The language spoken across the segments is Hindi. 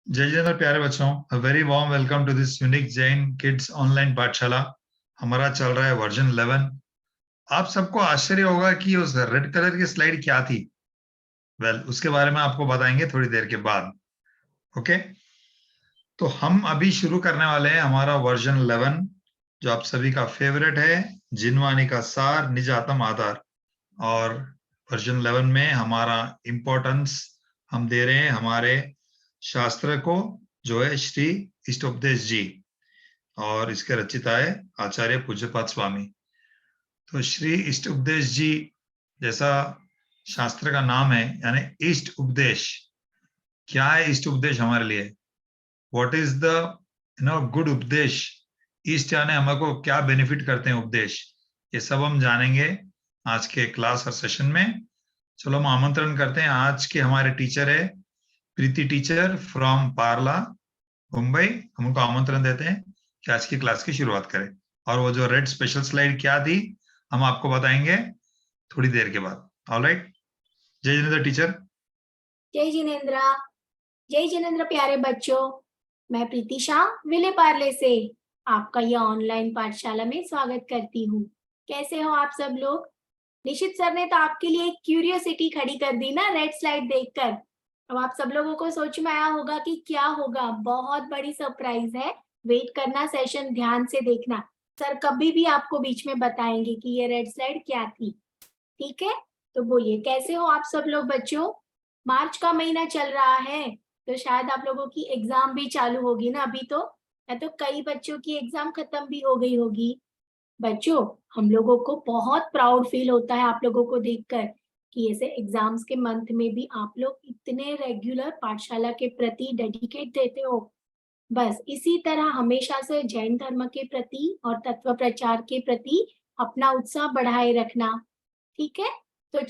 जय जिनेंद्र प्यारे बच्चों, a very warm welcome to this unique Jain kids online पाठशाला। हमारा चल रहा है वर्जन 11। आप सबको आश्चर्य होगा कि उस रेड कलर की स्लाइड क्या थी। उसके बारे में आपको बताएंगे थोड़ी देर के बाद। ओके, तो हम अभी शुरू करने वाले हैं हमारा वर्जन 11, जो आप सभी का फेवरेट है, जिनवानी का सार निज आत्म आधार। और वर्जन 11 में हमारा इम्पोर्टेंस हम दे रहे हैं हमारे शास्त्र को, जो है श्री इष्टोपदेश जी, और इसके रचिता है आचार्य पूज्यपाद स्वामी। तो श्री इष्ट उपदेश जी जैसा शास्त्र का नाम है, यानी इष्ट उपदेश। क्या है इष्ट उपदेश हमारे लिए? व्हाट इज द गुड उपदेश? इष्ट यानी हमको क्या बेनिफिट करते हैं उपदेश, ये सब हम जानेंगे आज के क्लास और सेशन में। चलो हम आमंत्रण करते हैं, आज के हमारे टीचर है प्रीति टीचर फ्रॉम पारला मुंबई। हम उनको आमंत्रण देते हैं कि आज की क्लास की शुरुआत करें। और वो जो रेड स्पेशल स्लाइड क्या थी हम आपको बताएंगे थोड़ी देर के बाद। ऑलराइट, जय जिनेंद्र टीचर। जय जिनेंद्र। जय जिनेंद्र प्यारे बच्चों, मैं प्रीति शाह विले पार्ले से आपका यह ऑनलाइन पाठशाला में स्वागत करती हूँ। कैसे हो आप सब लोग? निशित सर ने तो आपके लिए एक क्यूरियोसिटी खड़ी कर दी ना रेड स्लाइड देखकर। अब आप सब लोगों को सोच में आया होगा कि क्या होगा। बहुत बड़ी सरप्राइज है, वेट करना, सेशन ध्यान से देखना। सर कभी भी आपको बीच में बताएंगे कि ये रेड स्लाइड क्या थी। ठीक है, तो बोलिए कैसे हो आप सब लोग बच्चों? मार्च का महीना चल रहा है तो शायद आप लोगों की एग्जाम भी चालू होगी ना अभी तो, या तो कई बच्चों की एग्जाम खत्म भी हो गई होगी। बच्चों, हम लोगों को बहुत प्राउड फील होता है आप लोगों को देखकर कि ऐसे एग्जाम्स के मंथ में भी आप लोग इतने रेगुलर पाठशाला के प्रति डेडिकेट देते हो। बस इसी तरह हमेशा से जैन धर्म के प्रति और तत्व प्रचार के प्रति अपना उत्साह बढ़ाए रखना। ठीक है, तो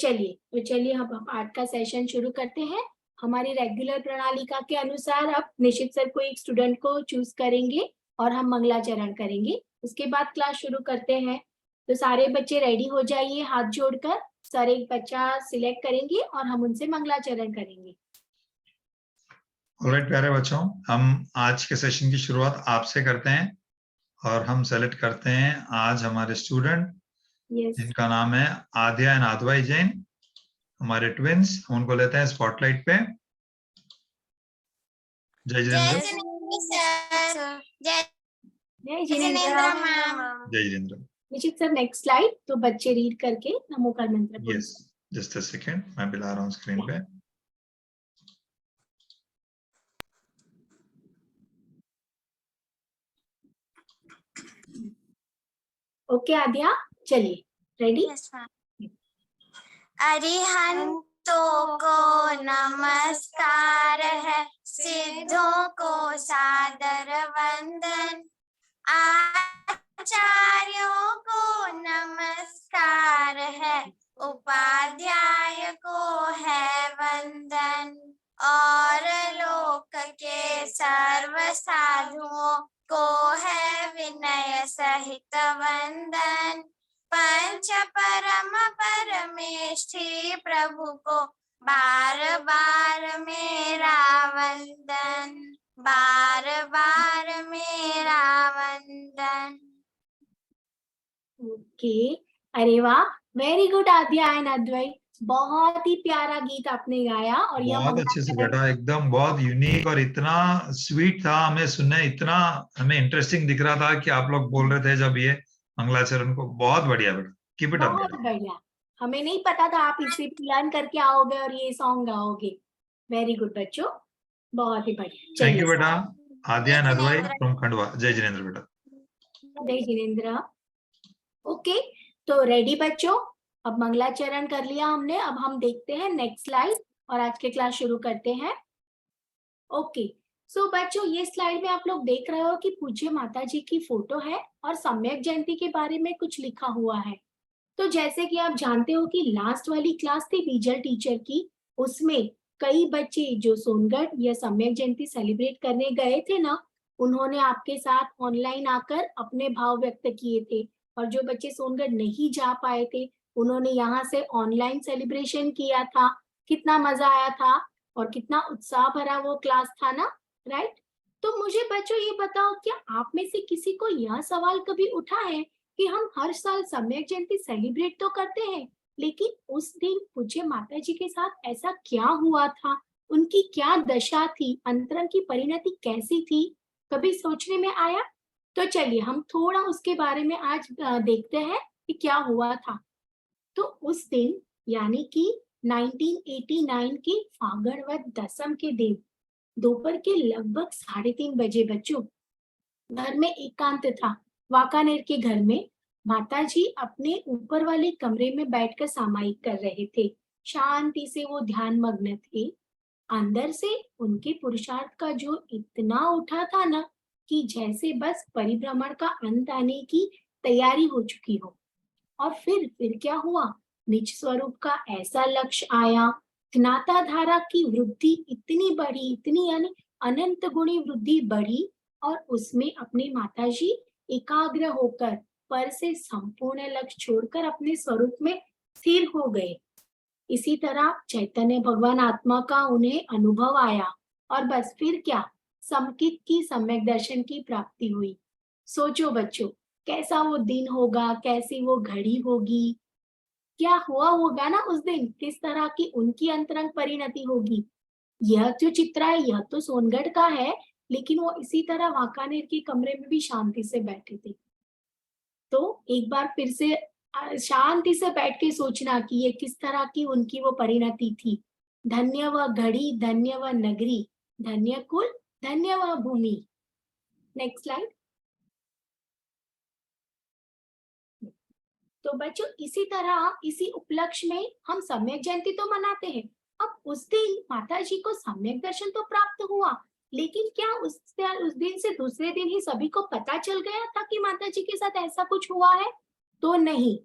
चलिए हम आज का सेशन शुरू करते हैं। हमारी रेगुलर प्रणालिका के अनुसार अब निश्चित सर को एक स्टूडेंट को चूज करेंगे और हम मंगलाचरण करेंगे। उसके बाद क्लास शुरू करते हैं। तो सारे बच्चे रेडी हो जाइए हाथ जोड़कर। सर एक बच्चा सिलेक्ट करेंगे और हम उनसे मंगलाचरण करेंगे। ऑलराइट प्यारे बच्चों, हम आज के सेशन की शुरुआत आपसे करते हैं और हम सेलेक्ट करते हैं आज हमारे स्टूडेंट जिनका नाम है आद्या एंड आदवाई जैन, हमारे ट्विंस। हम उनको लेते हैं स्पॉटलाइट पे। जय जिनेंद्र। जय जिनेंद्र मैम। जय जिनेंद्र। निश्चित सर नेक्स्ट स्लाइड, तो बच्चे रीड करके नमो का मंत्र बोलें। यस, जस्ट अ सेकंड, मैं भी ला रहा हूँ स्क्रीन पे। ओके आद्या, चलिए रेडी। अरिहंतों को नमस्कार है, सिद्धों को सादर वंदन, आचार्यों को नमस्कार है, उपाध्याय को है वंदन, और लोक के सर्व साधुओं को है विनय सहित वंदन, पंच परम परमेष्ठी प्रभु को बार बार मेरा वंदन, बार बार मेरा वंदन। ओके, अरे वाह, वेरी गुड आद्या एंड अद्वैत, बहुत ही प्यारा गीत आपने गाया। और यह बहुत अच्छे से बेटा, एकदम बहुत यूनिक और इतना स्वीट था, हमें सुनने इतना हमें इंटरेस्टिंग दिख रहा था कि आप लोग बोल रहे थे जब ये मंगलाचरण को। बहुत बढ़िया बेटा, कीप इट अप। बहुत बढ़िया, हमें नहीं पता था आप इसे लर्न करके आओगे और ये सॉन्ग गाओगे। वेरी गुड बच्चों, बहुत ही बढ़िया। थैंक यू बेटा। आद्या एंड अद्वैत फ्रॉम खंडवा। जय जिनेंद्र बेटा। जय जिनेंद्र। ओके, तो रेडी बच्चों, अब मंगलाचरण कर लिया हमने। अब हम देखते हैं नेक्स्ट स्लाइड और आज के क्लास शुरू करते हैं। ओके, सो बच्चों ये स्लाइड में आप लोग देख रहे हो कि पूज्य माता जी की फोटो है और सम्यक जयंती के बारे में कुछ लिखा हुआ है। तो जैसे कि आप जानते हो कि लास्ट वाली क्लास थी बीजल टीचर की, उसमें कई बच्चे जो सोनगढ़ या सम्यक जयंती सेलिब्रेट करने गए थे ना, उन्होंने आपके साथ ऑनलाइन आकर अपने भाव व्यक्त किए थे। और जो बच्चे सोनगढ़ नहीं जा पाए थे, उन्होंने यहाँ से ऑनलाइन सेलिब्रेशन किया था। कितना मजा आया था और कितना उत्साह भरा वो क्लास था ना। राइट? तो मुझे बच्चों ये बताओ, क्या आप में से किसी को यह सवाल कभी उठा है कि हम हर साल सम्यक जयंती सेलिब्रेट तो करते हैं, लेकिन उस दिन पूज्य माता जी के साथ ऐसा क्या हुआ था, उनकी क्या दशा थी, अंतरंग की परिणति कैसी थी, कभी सोचने में आया? तो चलिए हम थोड़ा उसके बारे में आज देखते हैं कि क्या हुआ था। तो उस दिन यानी कि 1989 के फागण वद दसम के दिन दोपहर के लगभग 3:30 बजे बच्चों, घर में एकांत था। वाकानेर के घर में माताजी अपने ऊपर वाले कमरे में बैठकर सामायिक कर रहे थे। शांति से वो ध्यान मग्न थे। अंदर से उनके पुरुषार्थ का जो इतना उठा था ना, कि जैसे बस परिभ्रमण का अंत आने की तैयारी हो चुकी हो। और फिर क्या हुआ? निज स्वरूप का ऐसा लक्ष्य आया। ज्ञाता धारा की वृद्धि इतनी बढ़ी, इतनी यानी अनंत गुणी वृद्धि बढ़ी, और उसमें अपने माताजी एकाग्र होकर पर से संपूर्ण लक्ष्य छोड़कर अपने स्वरूप में स्थिर हो गए। इसी तरह चैतन्य भगवान आत्मा का उन्हें अनुभव आया, और बस फिर क्या, समकित की सम्यक दर्शन की प्राप्ति हुई। सोचो बच्चों, कैसा वो दिन होगा, कैसी वो घड़ी होगी, क्या हुआ होगा ना उस दिन, किस तरह की उनकी अंतरंग परिणति होगी। यह जो चित्र है यह तो सोनगढ़ का है, लेकिन वो इसी तरह वाकानेर के कमरे में भी शांति से बैठे थे। तो एक बार फिर से शांति से बैठ के सोचना कि ये किस तरह की उनकी वो परिणति थी। धन्य वह घड़ी, धन्य वह नगरी, धन्य कुल, धन्य वह भूमि। Next slide. तो बच्चों इसी तरह इसी उपलक्ष्य में हम सम्यक जयंती तो मनाते हैं। अब उस दिन माता जी को सम्यक दर्शन तो प्राप्त हुआ, लेकिन क्या उस दिन से दूसरे दिन ही सभी को पता चल गया था कि माता जी के साथ ऐसा कुछ हुआ है? तो नहीं।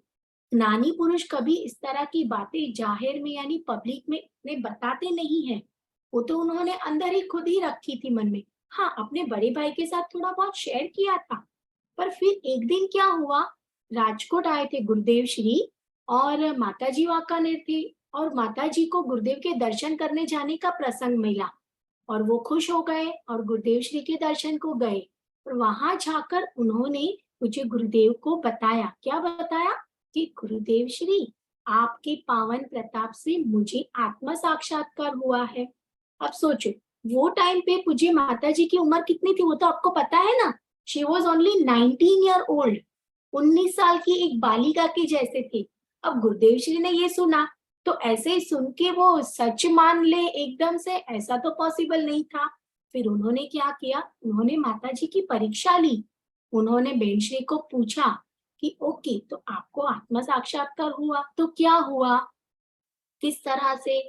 ज्ञानी पुरुष कभी इस तरह की बातें जाहिर में यानी पब्लिक में बताते नहीं है। वो तो उन्होंने अंदर ही खुद ही रखी थी मन में। हाँ, अपने बड़े भाई के साथ थोड़ा बहुत शेयर किया था। पर फिर एक दिन क्या हुआ, राजकोट आए थे गुरुदेव श्री, और माताजी वाकानेर थी, और माताजी को गुरुदेव के दर्शन करने जाने का प्रसंग मिला, और वो खुश हो गए और गुरुदेव श्री के दर्शन को गए। और वहां जाकर उन्होंने मुझे गुरुदेव को बताया, क्या बताया, कि गुरुदेव श्री, आपके पावन प्रताप से मुझे आत्मा साक्षात्कार हुआ है। अब सोचो, वो टाइम पे पूज्य माता जी की उम्र कितनी थी वो तो आपको पता है ना। She was only 19 year old, 19 साल की एक बालिका के जैसे थे। अब गुरुदेव श्री ने ये सुना, तो ऐसे ही सुन के वो सच मान ले एकदम से, ऐसा तो पॉसिबल नहीं था। फिर उन्होंने क्या किया, उन्होंने माता जी की परीक्षा ली। उन्होंने बहन श्री को पूछा कि ओके, तो आपको आत्मा साक्षात्कार हुआ तो क्या हुआ, किस तरह से,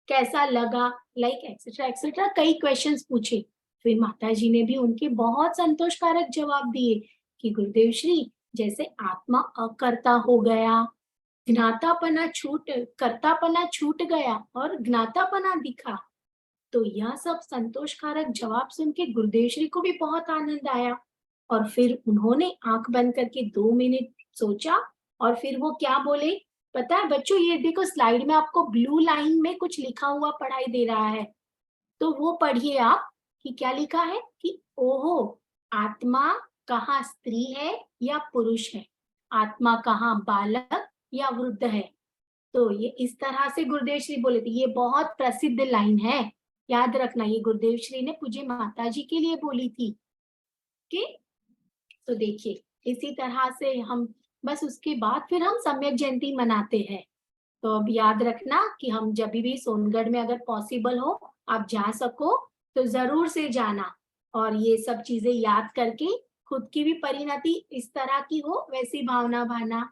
कैसा लगा, लाइक एक्सेट्रा एक्सेट्रा, कई क्वेश्चंस पूछे। फिर माता जी ने भी उनके बहुत संतोषकारक जवाब दिए कि गुरुदेव श्री, जैसे आत्मा अकर्ता हो गया, ज्ञातापना छूट कर्तापना छूट गया और ज्ञातापना दिखा। तो यह सब संतोषकारक जवाब सुन के गुरुदेव श्री को भी बहुत आनंद आया, और फिर उन्होंने आंख बंद करके 2 मिनट सोचा, और फिर वो क्या बोले पता है बच्चों? ये देखो स्लाइड में आपको ब्लू लाइन में कुछ लिखा हुआ पढ़ाई दे रहा है, तो वो पढ़िए आप कि क्या लिखा है, कि ओहो, आत्मा कहाँ स्त्री है या पुरुष है, आत्मा कहाँ बालक या वृद्ध है। तो ये इस तरह से गुरुदेव श्री बोले थे। ये बहुत प्रसिद्ध लाइन है, याद रखना, ये गुरुदेव श्री ने पूज्य माता जी के लिए बोली थी। कि तो देखिए इसी तरह से हम बस उसके बाद फिर हम सम्यक जयंती मनाते हैं। तो अब याद रखना कि हम जब भी सोनगढ़ में अगर पॉसिबल हो आप जा सको तो जरूर से जाना, और ये सब चीजें याद करके खुद की भी परिणति इस तरह की हो वैसी भावना भाना।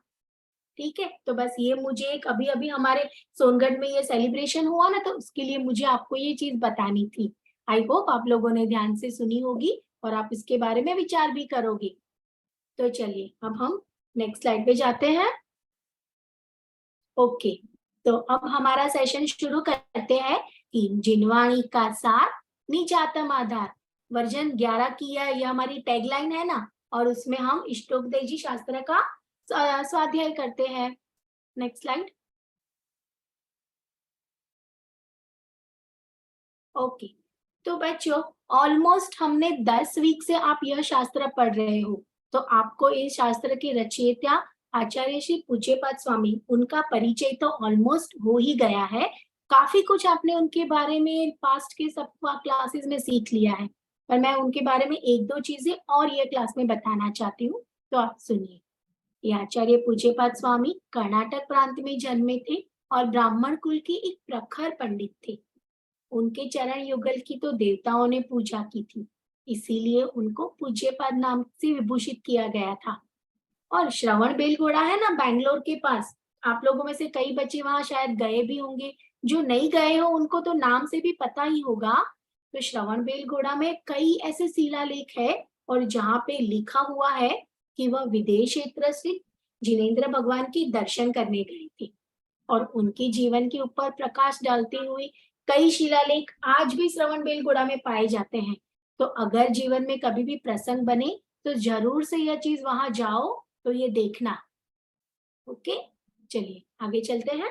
ठीक है, तो बस ये मुझे एक अभी अभी हमारे सोनगढ़ में ये सेलिब्रेशन हुआ ना, तो उसके लिए मुझे आपको ये चीज बतानी थी। आई होप आप लोगों ने ध्यान से सुनी होगी और आप इसके बारे में विचार भी करोगे। तो चलिए अब हम नेक्स्ट स्लाइड पे जाते हैं। ओके, तो अब हमारा सेशन शुरू करते हैं कि जिनवाणी का सार निजातम आधार, वर्जन 11 की यह हमारी टैगलाइन है ना, और उसमें हम इष्टोपदेशी शास्त्र का स्वाध्याय करते हैं। Next slide. ओके, तो बच्चों ऑलमोस्ट हमने 10 वीक से आप यह शास्त्र पढ़ रहे हो, तो आपको इस शास्त्र के रचयिता आचार्य श्री पूज्यपाद स्वामी, उनका परिचय तो ऑलमोस्ट हो ही गया है। काफी कुछ आपने उनके बारे में पास्ट के सब क्लासेस में सीख लिया है, पर मैं उनके बारे में एक दो चीजें और ये क्लास में बताना चाहती हूँ, तो आप सुनिए। ये आचार्य पूज्यपाद स्वामी कर्नाटक प्रांत में जन्मे थे और ब्राह्मण कुल के एक प्रखर पंडित थे। उनके चरण युगल की तो देवताओं ने पूजा की थी, इसीलिए उनको पूज्यपाद नाम से विभूषित किया गया था। और श्रवण बेलगोड़ा है ना बैंगलोर के पास, आप लोगों में से कई बच्चे वहां शायद गए भी होंगे, जो नहीं गए हो उनको तो नाम से भी पता ही होगा। तो श्रवण बेलगोड़ा में कई ऐसे शिलालेख है और जहाँ पे लिखा हुआ है कि वह विदेश क्षेत्र से जिनेंद्र भगवान के दर्शन करने गए थे और उनके जीवन के ऊपर प्रकाश डालते हुए कई शिलालेख आज भी श्रवण बेलगोड़ा में पाए जाते हैं। तो अगर जीवन में कभी भी प्रसंग बने तो जरूर से यह चीज वहां जाओ तो ये देखना। ओके, चलिए आगे चलते हैं।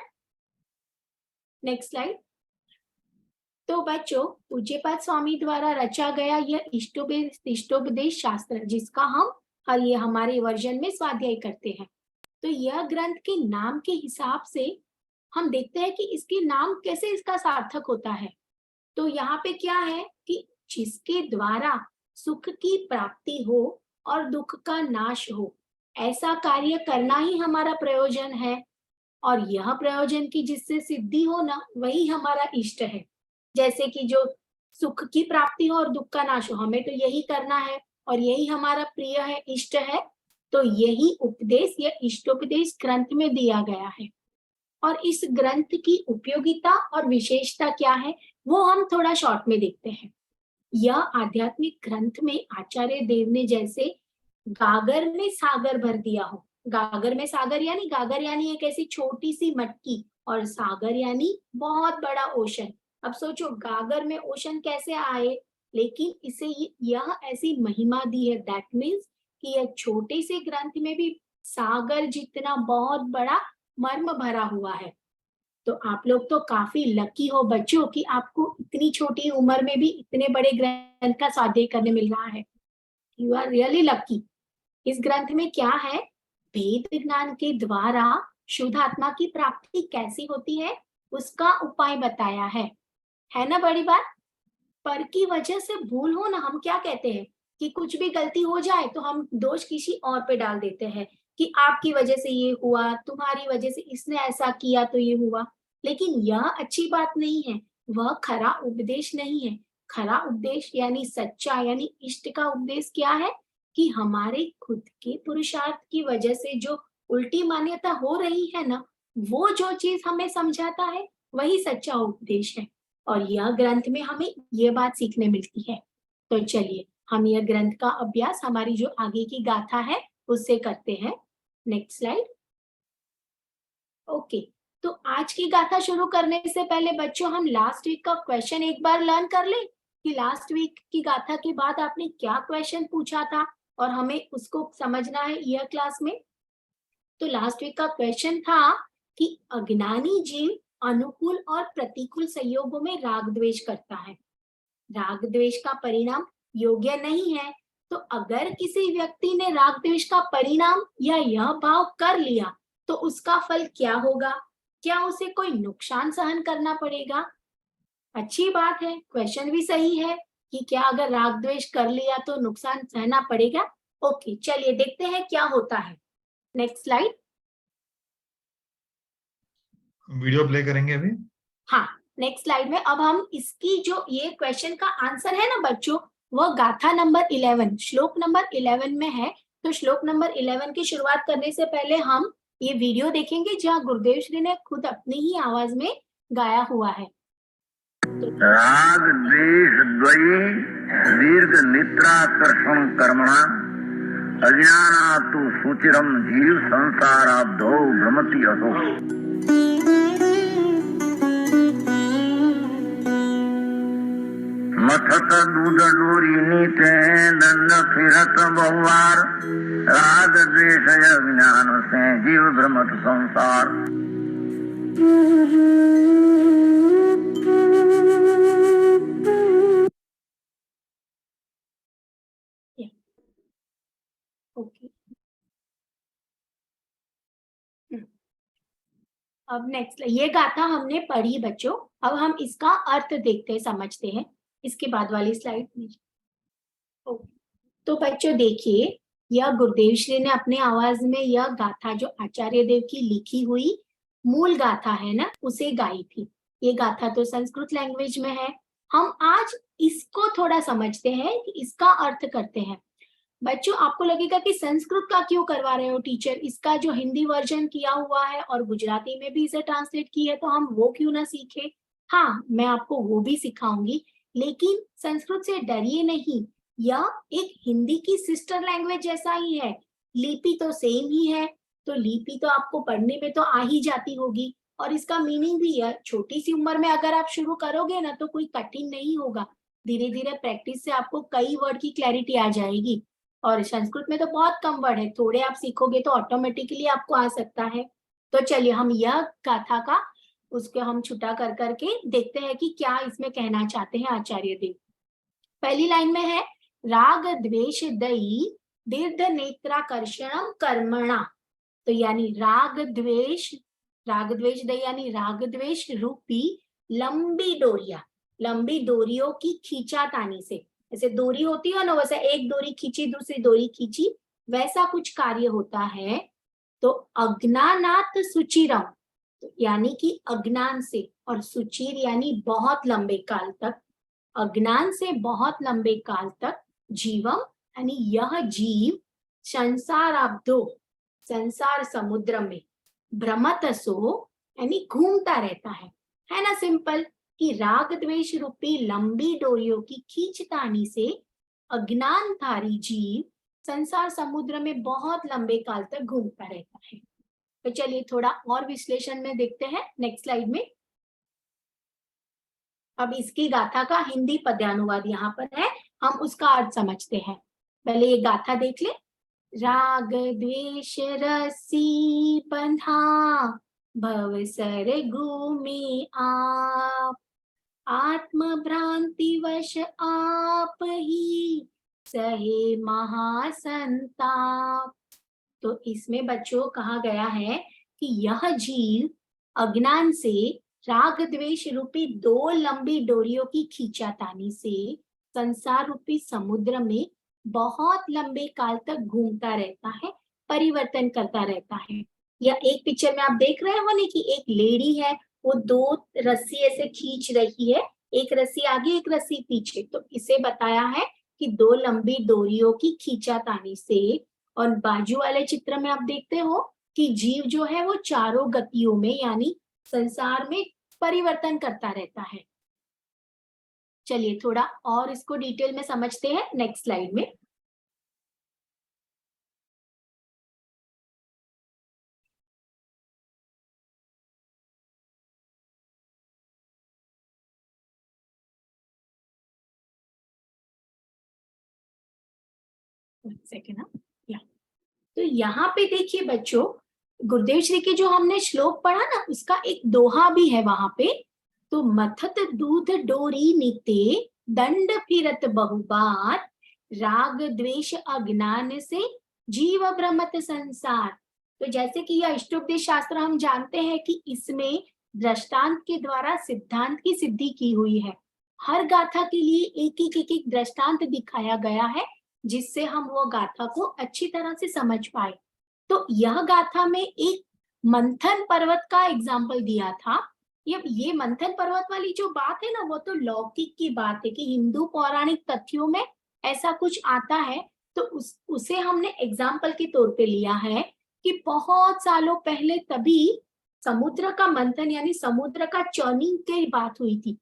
Next slide. तो बच्चों, पूज्यपाद स्वामी द्वारा रचा गया यह इष्टोपदेश शास्त्र, जिसका हम हर ये हमारे वर्जन में स्वाध्याय करते हैं, तो यह ग्रंथ के नाम के हिसाब से हम देखते हैं कि इसके नाम कैसे इसका सार्थक होता है। तो यहाँ पे क्या है कि जिसके द्वारा सुख की प्राप्ति हो और दुख का नाश हो, ऐसा कार्य करना ही हमारा प्रयोजन है। और यह प्रयोजन की जिससे सिद्धि हो ना, वही हमारा इष्ट है। जैसे कि जो सुख की प्राप्ति हो और दुख का नाश हो, हमें तो यही करना है और यही हमारा प्रिय है, इष्ट है। तो यही उपदेश या इष्टोपदेश ग्रंथ में दिया गया है। और इस ग्रंथ की उपयोगिता और विशेषता क्या है वो हम थोड़ा शॉर्ट में देखते हैं। यह आध्यात्मिक ग्रंथ में आचार्य देव ने जैसे गागर में सागर भर दिया हो। गागर में सागर यानी, गागर यानी एक ऐसी छोटी सी मटकी और सागर यानी बहुत बड़ा ओशन। अब सोचो गागर में ओशन कैसे आए, लेकिन इसे यह ऐसी महिमा दी है, दैट मीन्स कि यह छोटे से ग्रंथ में भी सागर जितना बहुत बड़ा मर्म भरा हुआ है। तो आप लोग तो काफी लकी हो बच्चों कि आपको इतनी छोटी उम्र में भी इतने बड़े ग्रंथ का स्वाध्याय करने मिल रहा है। You are really lucky. इस ग्रंथ में क्या है, वेद ज्ञान के द्वारा शुद्ध आत्मा की प्राप्ति कैसी होती है उसका उपाय बताया है ना बड़ी बात। पर की वजह से भूल हो ना, हम क्या कहते हैं कि कुछ भी गलती हो जाए तो हम दोष किसी और पे डाल देते हैं कि आपकी वजह से ये हुआ, तुम्हारी वजह से इसने ऐसा किया तो ये हुआ। लेकिन यह अच्छी बात नहीं है, वह खरा उपदेश नहीं है। खरा उपदेश यानी सच्चा यानी इष्ट का उपदेश क्या है कि हमारे खुद के पुरुषार्थ की वजह से जो उल्टी मान्यता हो रही है ना, वो जो चीज हमें समझाता है वही सच्चा उपदेश है। और यह ग्रंथ में हमें यह बात सीखने मिलती है। तो चलिए हम यह ग्रंथ का अभ्यास हमारी जो आगे की गाथा है उससे करते हैं। Next slide. ओके, तो आज की गाथा शुरू करने से पहले बच्चों हम लास्ट वीक का क्वेश्चन एक बार लर्न कर लें कि लास्ट वीक की गाथा के बाद आपने क्या क्वेश्चन पूछा था और हमें उसको समझना है यह क्लास में। तो लास्ट वीक का क्वेश्चन था कि अज्ञानी जीव अनुकूल और प्रतिकूल संयोगों में राग द्वेष करता है। राग द्वेष का परिणाम योग्य नहीं है। तो अगर किसी व्यक्ति ने राग द्वेष का परिणाम या यह भाव कर लिया तो उसका फल क्या होगा, क्या उसे कोई नुकसान सहन करना पड़ेगा। अच्छी बात है, क्वेश्चन भी सही है कि क्या अगर राग द्वेष कर लिया तो नुकसान सहना पड़ेगा। ओके, चलिए देखते हैं क्या होता है। Next slide. वीडियो प्ले करेंगे अभी। हाँ, नेक्स्ट स्लाइड में अब हम इसकी जो ये क्वेश्चन का आंसर है ना बच्चों, वह गाथा नंबर 11 श्लोक नंबर 11 में है। तो श्लोक नंबर 11 की शुरुआत करने से पहले हम ये वीडियो देखेंगे जहाँ गुरुदेव श्री ने खुद अपनी ही आवाज में गाया हुआ है। राग द्वेष द्वयी दीर्घ निद्राकर्षण कर्मणा अज्ञानातु सुचिरम जीव संसाराब्धौ भ्रमति असो। मथत दूध डोरी नीचे दंड फिरत बहुवार राग द्वेष अज्ञान से जीव भ्रमत संसार। अब नेक्स्ट, ये गाथा हमने पढ़ी बच्चों, अब हम इसका अर्थ देखते हैं, समझते हैं। इसके बाद वाली स्लाइड में। तो बच्चों देखिए, यह गुरुदेव श्री ने अपने आवाज में यह गाथा जो आचार्य देव की लिखी हुई मूल गाथा है ना, उसे गाई थी। ये गाथा तो संस्कृत लैंग्वेज में है। हम आज इसको थोड़ा समझते हैं कि इसका अर्थ करते हैं। बच्चों आपको लगेगा कि संस्कृत का क्यों करवा रहे हो टीचर, इसका जो हिंदी वर्जन किया हुआ है और गुजराती में भी इसे ट्रांसलेट की है, तो हम वो क्यों ना सीखे। हाँ, मैं आपको वो भी सिखाऊंगी, लेकिन संस्कृत से डरिए नहीं, यह एक हिंदी की सिस्टर लैंग्वेज जैसा ही है। लिपि तो सेम ही है, तो लिपि तो आपको पढ़ने में तो आ ही जाती होगी, और इसका मीनिंग भी है। छोटी सी उम्र में अगर आप शुरू करोगे ना तो कोई कठिन नहीं होगा, धीरे धीरे प्रैक्टिस से आपको कई वर्ड की क्लैरिटी आ जाएगी। और संस्कृत में तो बहुत कम वर्ड है, थोड़े आप सीखोगे तो ऑटोमेटिकली आपको आ सकता है। तो चलिए हम यह गाथा का उसको हम छुटा कर करके देखते हैं कि क्या इसमें कहना चाहते हैं आचार्य देव। पहली लाइन में है, राग द्वेष दयी दीर्घ नेत्राकर्षणम कर्मणा। तो यानी राग द्वेष दयी यानी राग द्वेष रूपी लंबी डोरियों की खींचातानी से, जैसे डोरी होती है ना, वैसे एक डोरी खींची दूसरी डोरी खींची, वैसा कुछ कार्य होता है। तो अज्ञानात सुचिरम, तो यानी कि अज्ञान से, और सुचिर यानी बहुत लंबे काल तक, अज्ञान से बहुत लंबे काल तक, जीवम यानी यह जीव, संसाराब्धो संसार समुद्र में, भ्रमतसो यानी घूमता रहता है ना। सिंपल कि राग द्वेष रूपी लंबी डोरियों की खींचतानी से अज्ञानधारी जीव संसार समुद्र में बहुत लंबे काल तक घूमता रहता है। तो चलिए थोड़ा और विश्लेषण में देखते हैं नेक्स्ट स्लाइड में। अब इसकी गाथा का हिंदी पद्यानुवाद यहाँ पर है, हम उसका अर्थ समझते हैं। पहले ये गाथा देख ले। राग द्वेष रसी बंधा भव सरगु में आप, आत्म भ्रांति वश आप ही सहे महासंताप। तो इसमें बच्चों कहा गया है कि यह जीव अज्ञान से राग द्वेष रूपी दो लंबी डोरियों की खींचातानी से संसार रूपी समुद्र में बहुत लंबे काल तक घूमता रहता है, परिवर्तन करता रहता है। या एक पिक्चर में आप देख रहे हो ना कि एक लेडी है, वो दो रस्सी ऐसे खींच रही है, एक रस्सी आगे एक रस्सी पीछे। तो इसे बताया है कि दो लंबी डोरियों की खींचातानी से। और बाजू वाले चित्र में आप देखते हो कि जीव जो है वो चारों गतियों में यानी संसार में परिवर्तन करता रहता है। चलिए थोड़ा और इसको डिटेल में समझते हैं नेक्स्ट स्लाइड में। तो यहाँ पे देखिए बच्चों, गुरुदेव श्री के जो हमने श्लोक पढ़ा ना, उसका एक दोहा भी है वहां पे। तो मथत दूध डोरी नीते दंड फिरत बहुबार, राग द्वेष अज्ञान से जीव भ्रमत संसार। तो जैसे कि यह इष्टोपदेश शास्त्र हम जानते हैं कि इसमें दृष्टांत के द्वारा सिद्धांत की सिद्धि की हुई है। हर गाथा के लिए एक एक दृष्टांत दिखाया गया है, जिससे हम वो गाथा को अच्छी तरह से समझ पाए। तो यह गाथा में एक मंथन पर्वत का एग्जाम्पल दिया था। ये मंथन पर्वत वाली जो बात है ना, वो तो लौकिक की बात है कि हिंदू पौराणिक तथ्यों में ऐसा कुछ आता है। तो उसे हमने एग्जाम्पल के तौर पे लिया है कि बहुत सालों पहले तभी समुद्र का मंथन यानी समुद्र का चर्निंग की बात हुई थी।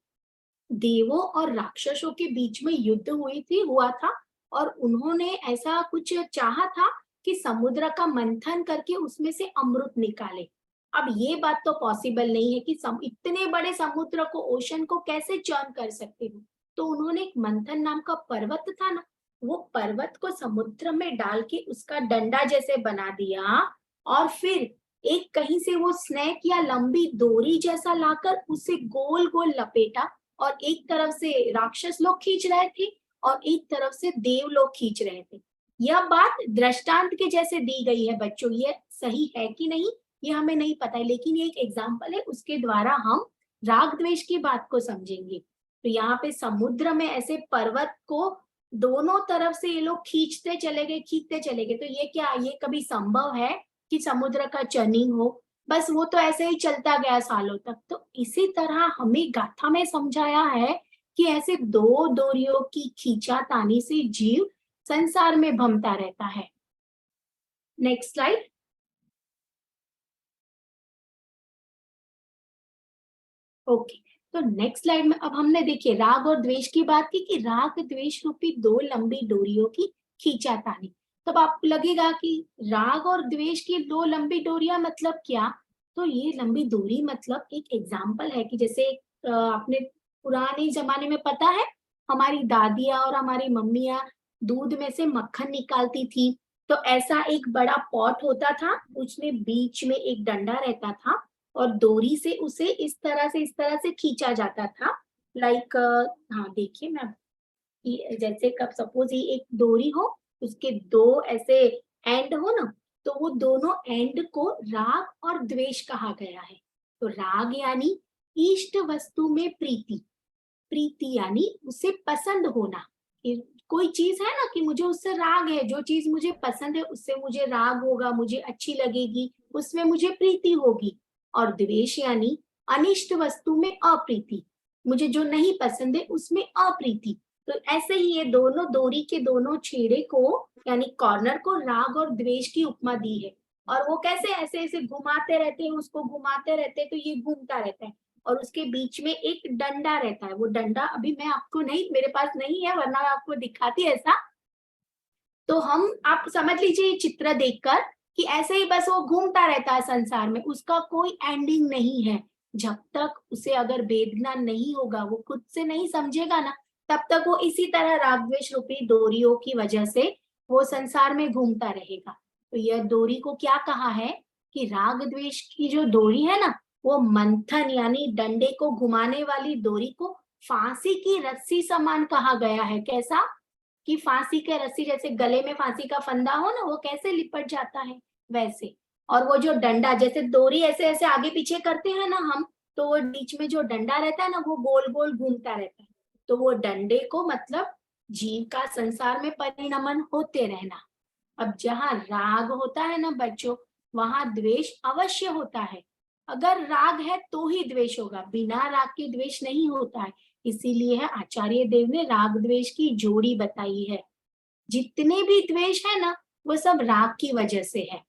देवों और राक्षसों के बीच में युद्ध हुआ था, और उन्होंने ऐसा कुछ चाहा था कि समुद्र का मंथन करके उसमें से अमृत निकाले। अब ये बात तो पॉसिबल नहीं है कि इतने बड़े समुद्र को, ओशन को कैसे चर्न कर सकते हो। तो उन्होंने एक मंथन नाम का पर्वत था ना, वो पर्वत को समुद्र में डाल के उसका डंडा जैसे बना दिया, और फिर एक कहीं से वो स्नेक या लंबी डोरी जैसा लाकर उसे गोल गोल लपेटा, और एक तरफ से राक्षस लोग खींच रहे थे और एक तरफ से देव लोग खींच रहे थे। यह बात दृष्टांत के जैसे दी गई है बच्चों, ये सही है कि नहीं, ये हमें नहीं पता है, लेकिन ये एक एग्जाम्पल है, उसके द्वारा हम राग द्वेष की बात को समझेंगे। तो यहाँ पे समुद्र में ऐसे पर्वत को दोनों तरफ से ये लोग खींचते चले गए, तो ये क्या, ये कभी संभव है कि समुद्र का चर्निंग हो? बस वो तो ऐसे ही चलता गया सालों तक। तो इसी तरह हमें गाथा में समझाया है कि ऐसे दो डोरियों की खींचातानी से जीव संसार में भमता रहता है। Next slide. ओके, तो नेक्स्ट स्लाइड में अब हमने देखिए राग और द्वेष की बात की कि राग द्वेष रूपी दो लंबी डोरियों की खींचातानी। तब आपको लगेगा कि राग और द्वेष की दो लंबी डोरियां मतलब क्या? तो ये लंबी डोरी मतलब एक एग्जाम्पल है कि जैसे आपने पुराने जमाने में पता है, हमारी दादियां और हमारी मम्मियां दूध में से मक्खन निकालती थी, तो ऐसा एक बड़ा पॉट होता था, उसमें बीच में एक डंडा रहता था और डोरी से उसे इस तरह से खींचा जाता था। लाइक हाँ देखिए मैं जैसे कब सपोज ये एक डोरी हो, उसके दो ऐसे एंड हो ना, तो वो दोनों एंड को राग और द्वेष कहा गया है। तो राग यानी इष्ट वस्तु में प्रीति, प्रीति यानी उसे पसंद होना, कोई चीज है ना कि मुझे उससे राग है, जो चीज मुझे पसंद है उससे मुझे राग होगा, मुझे अच्छी लगेगी, उसमें मुझे प्रीति होगी। और द्वेष यानी अनिष्ट वस्तु में अप्रीति, मुझे जो नहीं पसंद है उसमें अप्रीति। तो ऐसे ही ये दोनों डोरी के दोनों छेड़े को यानी कॉर्नर को राग और द्वेष की उपमा दी है। और वो कैसे ऐसे ऐसे घुमाते रहते हैं, उसको घुमाते रहते हैं तो ये घूमता रहता है और उसके बीच में एक डंडा रहता है। वो डंडा अभी मैं आपको नहीं, मेरे पास नहीं है, वरना मैं आपको दिखाती ऐसा। तो हम आप समझ लीजिए चित्र देखकर कि ऐसे ही बस वो घूमता रहता है संसार में, उसका कोई एंडिंग नहीं है। जब तक उसे अगर वेद ज्ञान नहीं होगा, वो खुद से नहीं समझेगा ना, तब तक वो इसी तरह राग द्वेष रूपी डोरियों की वजह से वो संसार में घूमता रहेगा। तो यह डोरी को क्या कहा है कि राग द्वेष की जो डोरी है ना, वो मंथन यानी डंडे को घुमाने वाली डोरी को फांसी की रस्सी समान कहा गया है। कैसा कि फांसी के रस्सी, जैसे गले में फांसी का फंदा हो ना, वो कैसे लिपट जाता है वैसे। और वो जो डंडा, जैसे डोरी ऐसे ऐसे आगे पीछे करते हैं ना हम, तो वो बीच में जो डंडा रहता है ना, वो गोल गोल घूमता रहता है। तो वो डंडे को मतलब जीव का संसार में परिणमन होते रहना। अब जहाँ राग होता है ना बच्चों, वहां द्वेष अवश्य होता है। अगर राग है तो ही द्वेष होगा, बिना राग के द्वेष नहीं होता है। इसीलिए है आचार्य देव ने राग द्वेष की जोड़ी बताई है। जितने भी द्वेष है ना, वो सब राग की वजह से है।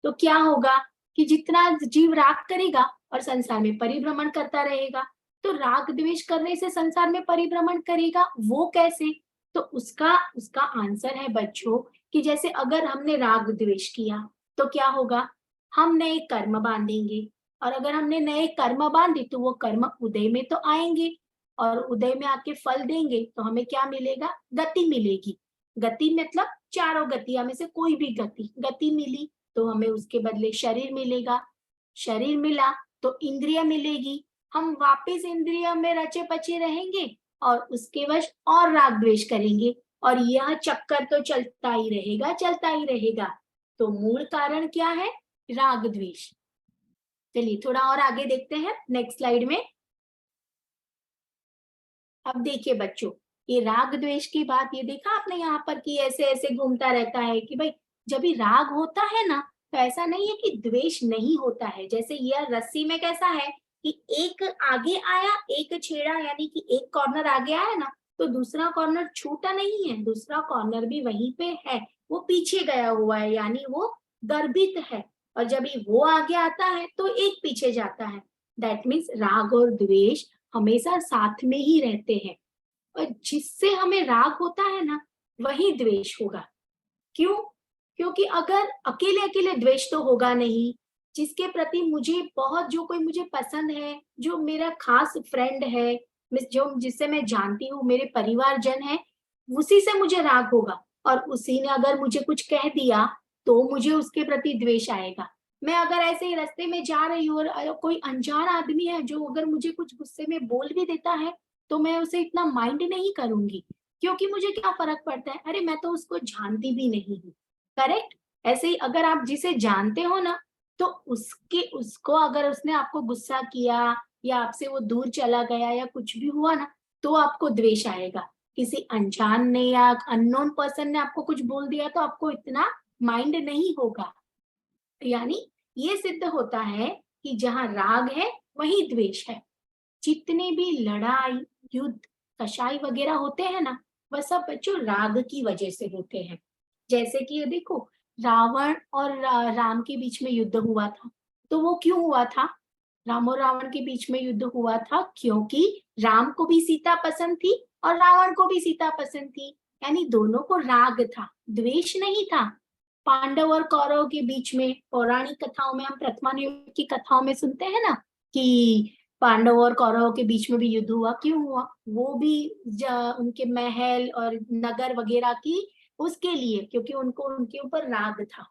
तो क्या होगा कि जितना जीव राग करेगा और संसार में परिभ्रमण करता रहेगा, तो राग द्वेष करने से संसार में परिभ्रमण करेगा, वो कैसे? तो उसका आंसर है बच्चों कि जैसे अगर हमने राग द्वेष किया तो क्या होगा, हम नए कर्म बांधेंगे, और अगर हमने नए कर्म बांधे तो वो कर्म उदय में तो आएंगे, और उदय में आके फल देंगे तो हमें क्या मिलेगा, गति मिलेगी। गति मतलब चारों गतियां में से कोई भी गति मिली तो हमें उसके बदले शरीर मिलेगा, शरीर मिला तो इंद्रिय मिलेगी, हम वापस इंद्रिय में रचे पचे रहेंगे और उसके वश और राग द्वेष करेंगे, और यह चक्कर तो चलता ही रहेगा। तो मूल कारण क्या है, राग द्वेष। चलिए थोड़ा और आगे देखते हैं नेक्स्ट स्लाइड में। अब देखिए बच्चों, ये राग द्वेष की बात ये देखा आपने यहाँ पर कि ऐसे ऐसे घूमता रहता है, कि भाई जब भी राग होता है ना, तो ऐसा नहीं है कि द्वेष नहीं होता है। जैसे यह रस्सी में कैसा है कि एक आगे आया, एक छेड़ा यानी कि एक कॉर्नर आगे आया ना, तो दूसरा कॉर्नर छूटा नहीं है, दूसरा कॉर्नर भी वहीं पे है, वो पीछे गया हुआ है, यानी वो गर्भित है। और जब वो आगे आता है तो एक पीछे जाता है। दैट मीन्स राग और द्वेष हमेशा साथ में ही रहते हैं, और जिससे हमें राग होता है ना, वही द्वेष होगा। क्यों? क्योंकि अगर अकेले अकेले द्वेष तो होगा नहीं, जिसके प्रति मुझे बहुत, जो कोई मुझे पसंद है, जो मेरा खास फ्रेंड है, जो जिससे मैं जानती हूँ, मेरे परिवारजन है, उसी से मुझे राग होगा। और उसी ने अगर मुझे कुछ कह दिया तो मुझे उसके प्रति द्वेष आएगा। मैं अगर ऐसे ही रास्ते में जा रही हूँ और कोई अनजान आदमी है जो अगर मुझे कुछ गुस्से में बोल भी देता है, तो मैं उसे इतना माइंड नहीं करूंगी, क्योंकि मुझे क्या फर्क पड़ता है, अरे मैं तो उसको जानती भी नहीं हूँ। करेक्ट? ऐसे ही अगर आप जिसे जानते हो ना, तो उसको अगर उसने आपको गुस्सा किया या आपसे वो दूर चला गया या कुछ भी हुआ ना, तो आपको द्वेष आएगा। किसी अनजान ने या अननोन पर्सन ने आपको कुछ बोल दिया तो आपको इतना माइंड नहीं होगा। यानी ये सिद्ध होता है कि जहाँ राग है वही द्वेष है। जितने भी लड़ाई, युद्ध, कषाय वगैरह होते हैं ना, वह सब बच्चों राग की वजह से होते हैं। जैसे कि ये देखो, रावण और राम के बीच में युद्ध हुआ था, तो वो क्यों हुआ था? राम और रावण के बीच में युद्ध हुआ था क्योंकि राम को भी सीता पसंद थी और रावण को भी सीता पसंद थी, यानी दोनों को राग था, द्वेष नहीं था। पांडव और कौरव के बीच में पौराणिक कथाओं में, हम प्रथमायुग की कथाओं में सुनते हैं ना कि पांडव और कौरव के बीच में भी युद्ध हुआ। क्यों हुआ? वो भी उनके महल और नगर वगैरह की उसके लिए, क्योंकि उनको उनके ऊपर राग था।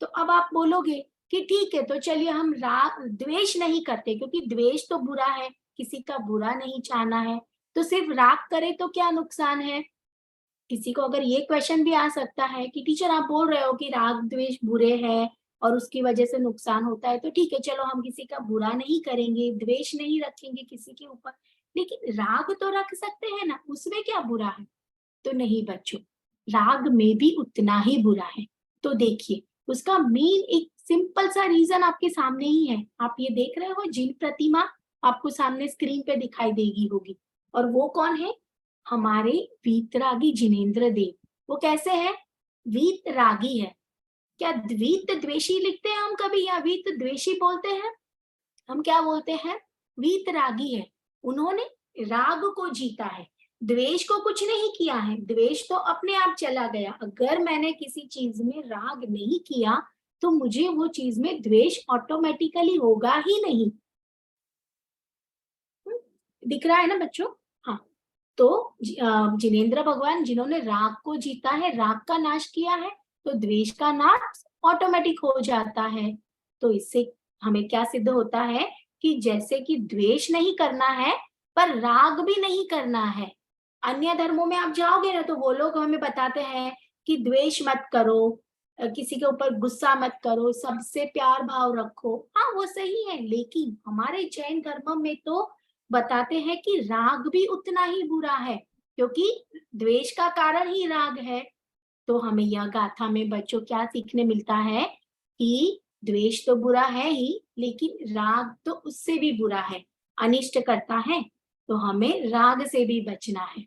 तो अब आप बोलोगे कि ठीक है, तो चलिए हम राग द्वेष नहीं करते, क्योंकि द्वेष तो बुरा है, किसी का बुरा नहीं चाहना है, तो सिर्फ राग करे तो क्या नुकसान है? किसी को अगर ये क्वेश्चन भी आ सकता है कि टीचर आप बोल रहे हो कि राग द्वेष बुरे हैं और उसकी वजह से नुकसान होता है, तो ठीक है, चलो हम किसी का बुरा नहीं करेंगे, द्वेष नहीं रखेंगे किसी के ऊपर, लेकिन राग तो रख सकते हैं ना, उसमें क्या बुरा है? तो नहीं बच्चों, राग में भी उतना ही बुरा है। तो देखिए, उसका मेन एक सिंपल सा रीजन आपके सामने ही है। आप ये देख रहे हो, जिन प्रतिमा आपको सामने स्क्रीन पे दिखाई देगी होगी, और वो कौन है? हमारे वीतरागी जिनेंद्र देव। वो कैसे है? वीतरागी है। क्या वीत द्वेषी लिखते हैं हम कभी, या वीत द्वेषी बोलते हैं? हम क्या बोलते हैं? वीतरागी है। उन्होंने राग को जीता है, द्वेष को कुछ नहीं किया है। द्वेष तो अपने आप चला गया। अगर मैंने किसी चीज में राग नहीं किया तो मुझे वो चीज में द्वेष ऑटोमेटिकली होगा ही नहीं। दिख रहा है ना बच्चों? हाँ, तो जिनेंद्र भगवान जिन्होंने राग को जीता है, राग का नाश किया है, तो द्वेष का नाश ऑटोमेटिक हो जाता है। तो इससे हमें क्या सिद्ध होता है कि जैसे कि द्वेष नहीं करना है पर राग भी नहीं करना है। अन्य धर्मों में आप जाओगे ना, तो वो लोग हमें बताते हैं कि द्वेष मत करो, किसी के ऊपर गुस्सा मत करो, सबसे प्यार भाव रखो। हाँ, वो सही है, लेकिन हमारे जैन धर्म में तो बताते हैं कि राग भी उतना ही बुरा है, क्योंकि द्वेष का कारण ही राग है। तो हमें यह गाथा में बच्चों क्या सीखने मिलता है कि द्वेष तो बुरा है ही, लेकिन राग तो उससे भी बुरा है, अनिष्ट करता है, तो हमें राग से भी बचना है।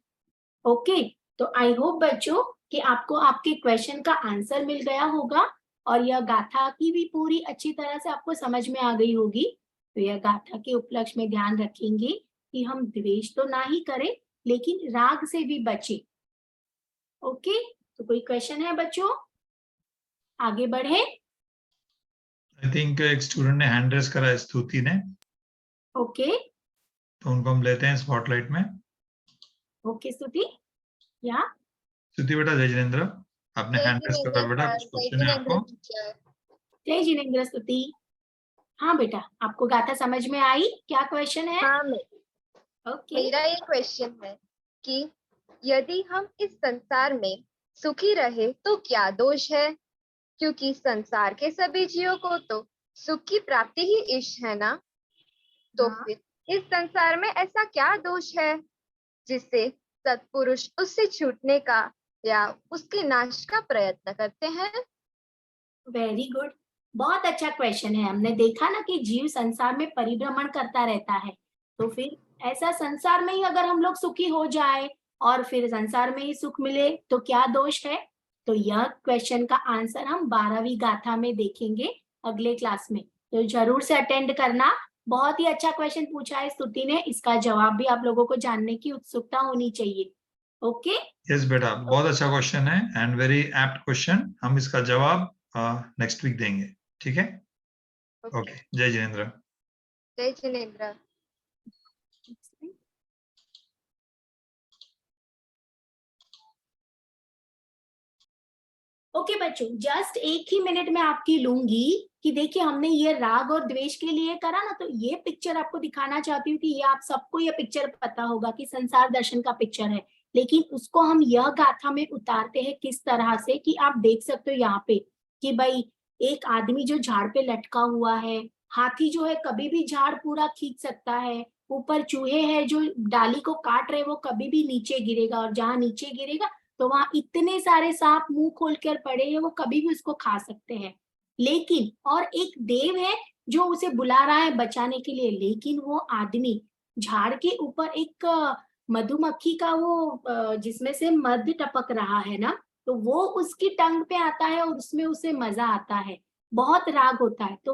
ओके, तो आई होप बच्चों कि आपको आपके क्वेश्चन का आंसर मिल गया होगा और यह गाथा की भी पूरी अच्छी तरह से आपको समझ में आ गई होगी। तो यह गाथा के उपलक्ष्य में ध्यान रखेंगे कि हम द्वेष तो ना ही करें, लेकिन राग से भी बचें। ओके, तो कोई क्वेश्चन है बच्चों? आगे बढ़े। आई थिंक एक स्टूडेंट ने हैंड रेस करा है, स्तुति ने। ओके, तो उनको हम लेते हैं स्पॉटलाइट में। ओके स्तुति, या स्तुति बेटा, जय जिनेंद्र, आपने हैंड रेस करा बेटा, कुछ क्वेश्चन है आपको? जय जिनेंद्र स्तुति। हाँ बेटा, आपको गाथा समझ में आई? क्या क्वेश्चन है? हाँ, ओके, मेरा ये क्वेश्चन है कि यदि हम इस संसार में सुखी रहे तो क्या दोष है? क्योंकि संसार के सभी जीवों को तो सुख की प्राप्ति ही इष्ट है ना। तो हाँ। फिर इस संसार में ऐसा क्या दोष है जिससे सत्पुरुष उससे छूटने का या उसके नाश का प्रयत्न करते हैं? वेरी गुड, बहुत अच्छा क्वेश्चन है। हमने देखा ना कि जीव संसार में परिभ्रमण करता रहता है, तो फिर ऐसा संसार में ही अगर हम लोग सुखी हो जाए और फिर संसार में ही सुख मिले तो क्या दोष है? तो यह क्वेश्चन का आंसर हम 12वीं गाथा में देखेंगे अगले क्लास में, तो जरूर से अटेंड करना। बहुत ही अच्छा क्वेश्चन पूछा है स्तुति ने, इसका जवाब भी आप लोगों को जानने की उत्सुकता होनी चाहिए। ओके, यस बेटा, बहुत अच्छा क्वेश्चन है एंड वेरी एप्ट क्वेश्चन। हम इसका जवाब नेक्स्ट वीक देंगे, ठीक है? ओके, जय जिनेंद्र। जय जिनेंद्र। ओके बच्चों, जस्ट एक ही मिनट में आपकी लूंगी कि देखिए हमने ये राग और द्वेष के लिए करा ना, तो ये पिक्चर आपको दिखाना चाहती हूँ कि ये आप सबको ये पिक्चर पता होगा कि संसार दर्शन का पिक्चर है, लेकिन उसको हम यह गाथा में उतारते हैं किस तरह से कि आप देख सकते हो यहाँ पे कि भाई एक आदमी जो झाड़ पे लटका हुआ है, हाथी जो है कभी भी झाड़ पूरा खींच सकता है, ऊपर चूहे हैं जो डाली को काट रहे, वो कभी भी नीचे गिरेगा, और जहां नीचे गिरेगा तो वहां इतने सारे सांप मुंह खोल कर पड़े हैं, वो कभी भी उसको खा सकते हैं। लेकिन और एक देव है जो उसे बुला रहा है बचाने के लिए, लेकिन वो आदमी झाड़ के ऊपर एक मधुमक्खी का वो जिसमें से मध टपक रहा है ना, तो वो उसकी टंग पे आता है और उसमें उसे मजा आता है, बहुत राग होता है। तो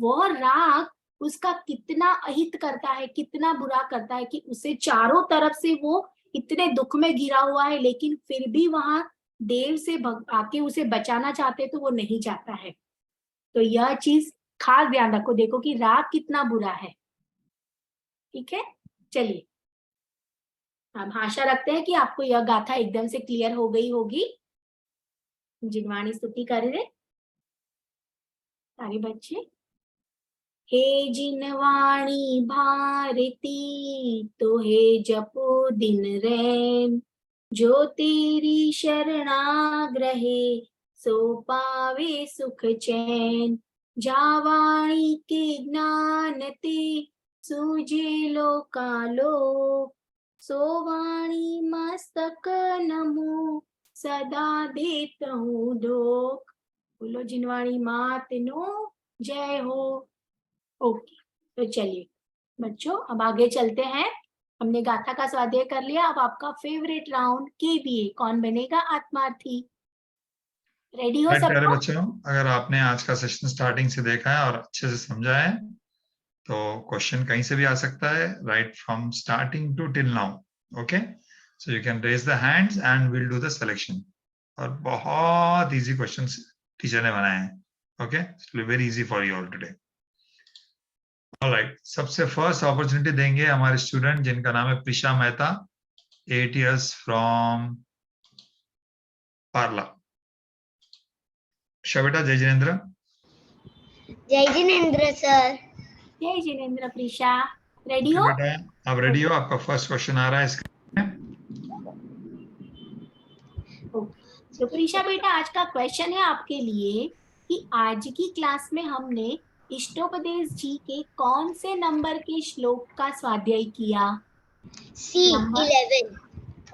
वह राग उसका कितना अहित करता है, कितना बुरा करता है कि उसे चारों तरफ से वो इतने दुख में घिरा हुआ है, लेकिन फिर भी वहां देव से आके उसे बचाना चाहते तो वो नहीं जाता है। तो यह चीज खास ध्यान रखो, देखो कि राग कितना बुरा है। ठीक है, चलिए हम आशा रखते हैं कि आपको यह गाथा एकदम से क्लियर हो गई होगी। जिनवाणी स्तुति कर रहे सारे बच्चे। हे जिनवाणी भारती तो हे जपो दिन रैन, जो तेरी शरणाग्रहे सो पावे सुख चैन, जावाणी के ज्ञान ते सूझे लोकालोक, सो वाणी मस्तक नमो सदा देत हूँ डोक। बोलो जिनवाणी मात नो जय हो। ओके, तो चलिए बच्चों अब आगे चलते हैं। हमने गाथा का स्वाध्याय कर लिया, अब आपका फेवरेट राउंड KBA, कौन बनेगा आत्मार्थी। रेडी हो सब? प्यारे बच्चों, अगर आपने आज का सेशन स्टार्टिंग से देखा है और अच्छे से समझा है तो क्वेश्चन कहीं से भी आ सकता है, right from starting to till now. Okay, so you can raise the hands and will do the selection. और बहुत इजी क्वेश्चंस टीचर ने बनाए हैं। Okay, it will be very easy for you all today. Alright, सबसे फर्स्ट अपॉर्चुनिटी देंगे हमारे स्टूडेंट जिनका नाम है प्रिशा मेहता, 8 years फ्रॉम पार्ला। बेटा जय जिनेन्द्र। जय जिनेन्द्र सर। जय जिनेन्द्र। प्रिशा रेडी हो? बेटा आप रेडी हो? आपका फर्स्ट क्वेश्चन आ रहा है स्क्रीन में। तो प्रिशा बेटा आज का क्वेश्चन है आपके लिए कि आज की क्लास में हमने इष्टोपदेश जी के कौन से नंबर के श्लोक का स्वाध्याय किया? C11।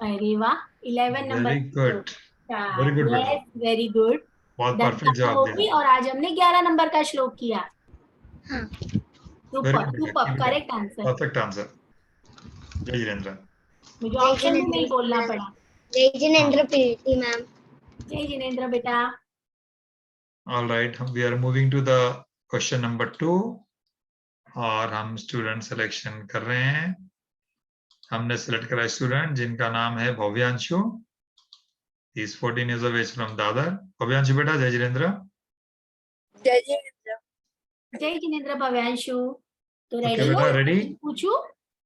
अरे वाह, 11 number. Very good, very good बेटा, यस वेरी गुड, बहुत परफेक्ट जवाब होगी। दिया। और आज हमने 11 नंबर का श्लोक किया। हाँ। Super super, correct answer, perfect answer. जय जिनेन्द्र। मुझे ऑप्शन में नहीं बोलना पड़ा। जय जिनेन्द्र प्रीति मैम। जय जिनेन्द्र बेटा। All right, we are moving to the question number 2 और हम स्टूडेंट सिलेक्शन कर रहे हैं। हमने सिलेक्ट करा स्टूडेंट जिनका नाम है Bhavyanshu, he is 14 years of age from Dadar. Bhavyanshu बेटा जय जिनेन्द्र। जय जिनेन्द्र। जय जिनेन्द्र भव्यांशु। तो Okay, रेडी बेटा, हो? ready? पूछू?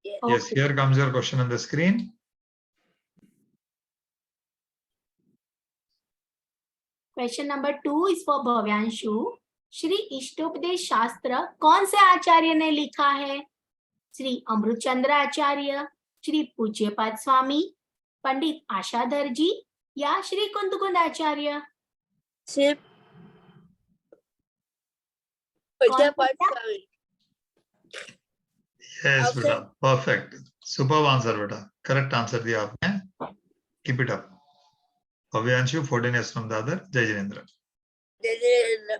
Yes, here comes your question on the screen. Question number 2 is for Bhavyanshu. Shri Ishtopadesh Shastra कौन से आचार्य ने लिखा है? श्री अमृतचंद्र आचार्य, श्री पूज्यपाद स्वामी, पंडित आशाधर जी या श्री कुंदकुंद आचार्य? श्री पूज्यपाद स्वामी। Yes, बेटा, perfect, superb answer बेटा, correct answer दिया आपने। Keep it up. Bhavyanshu 14 years from Dadar. जय जिनेन्द्र। जय जिनेन्द्र।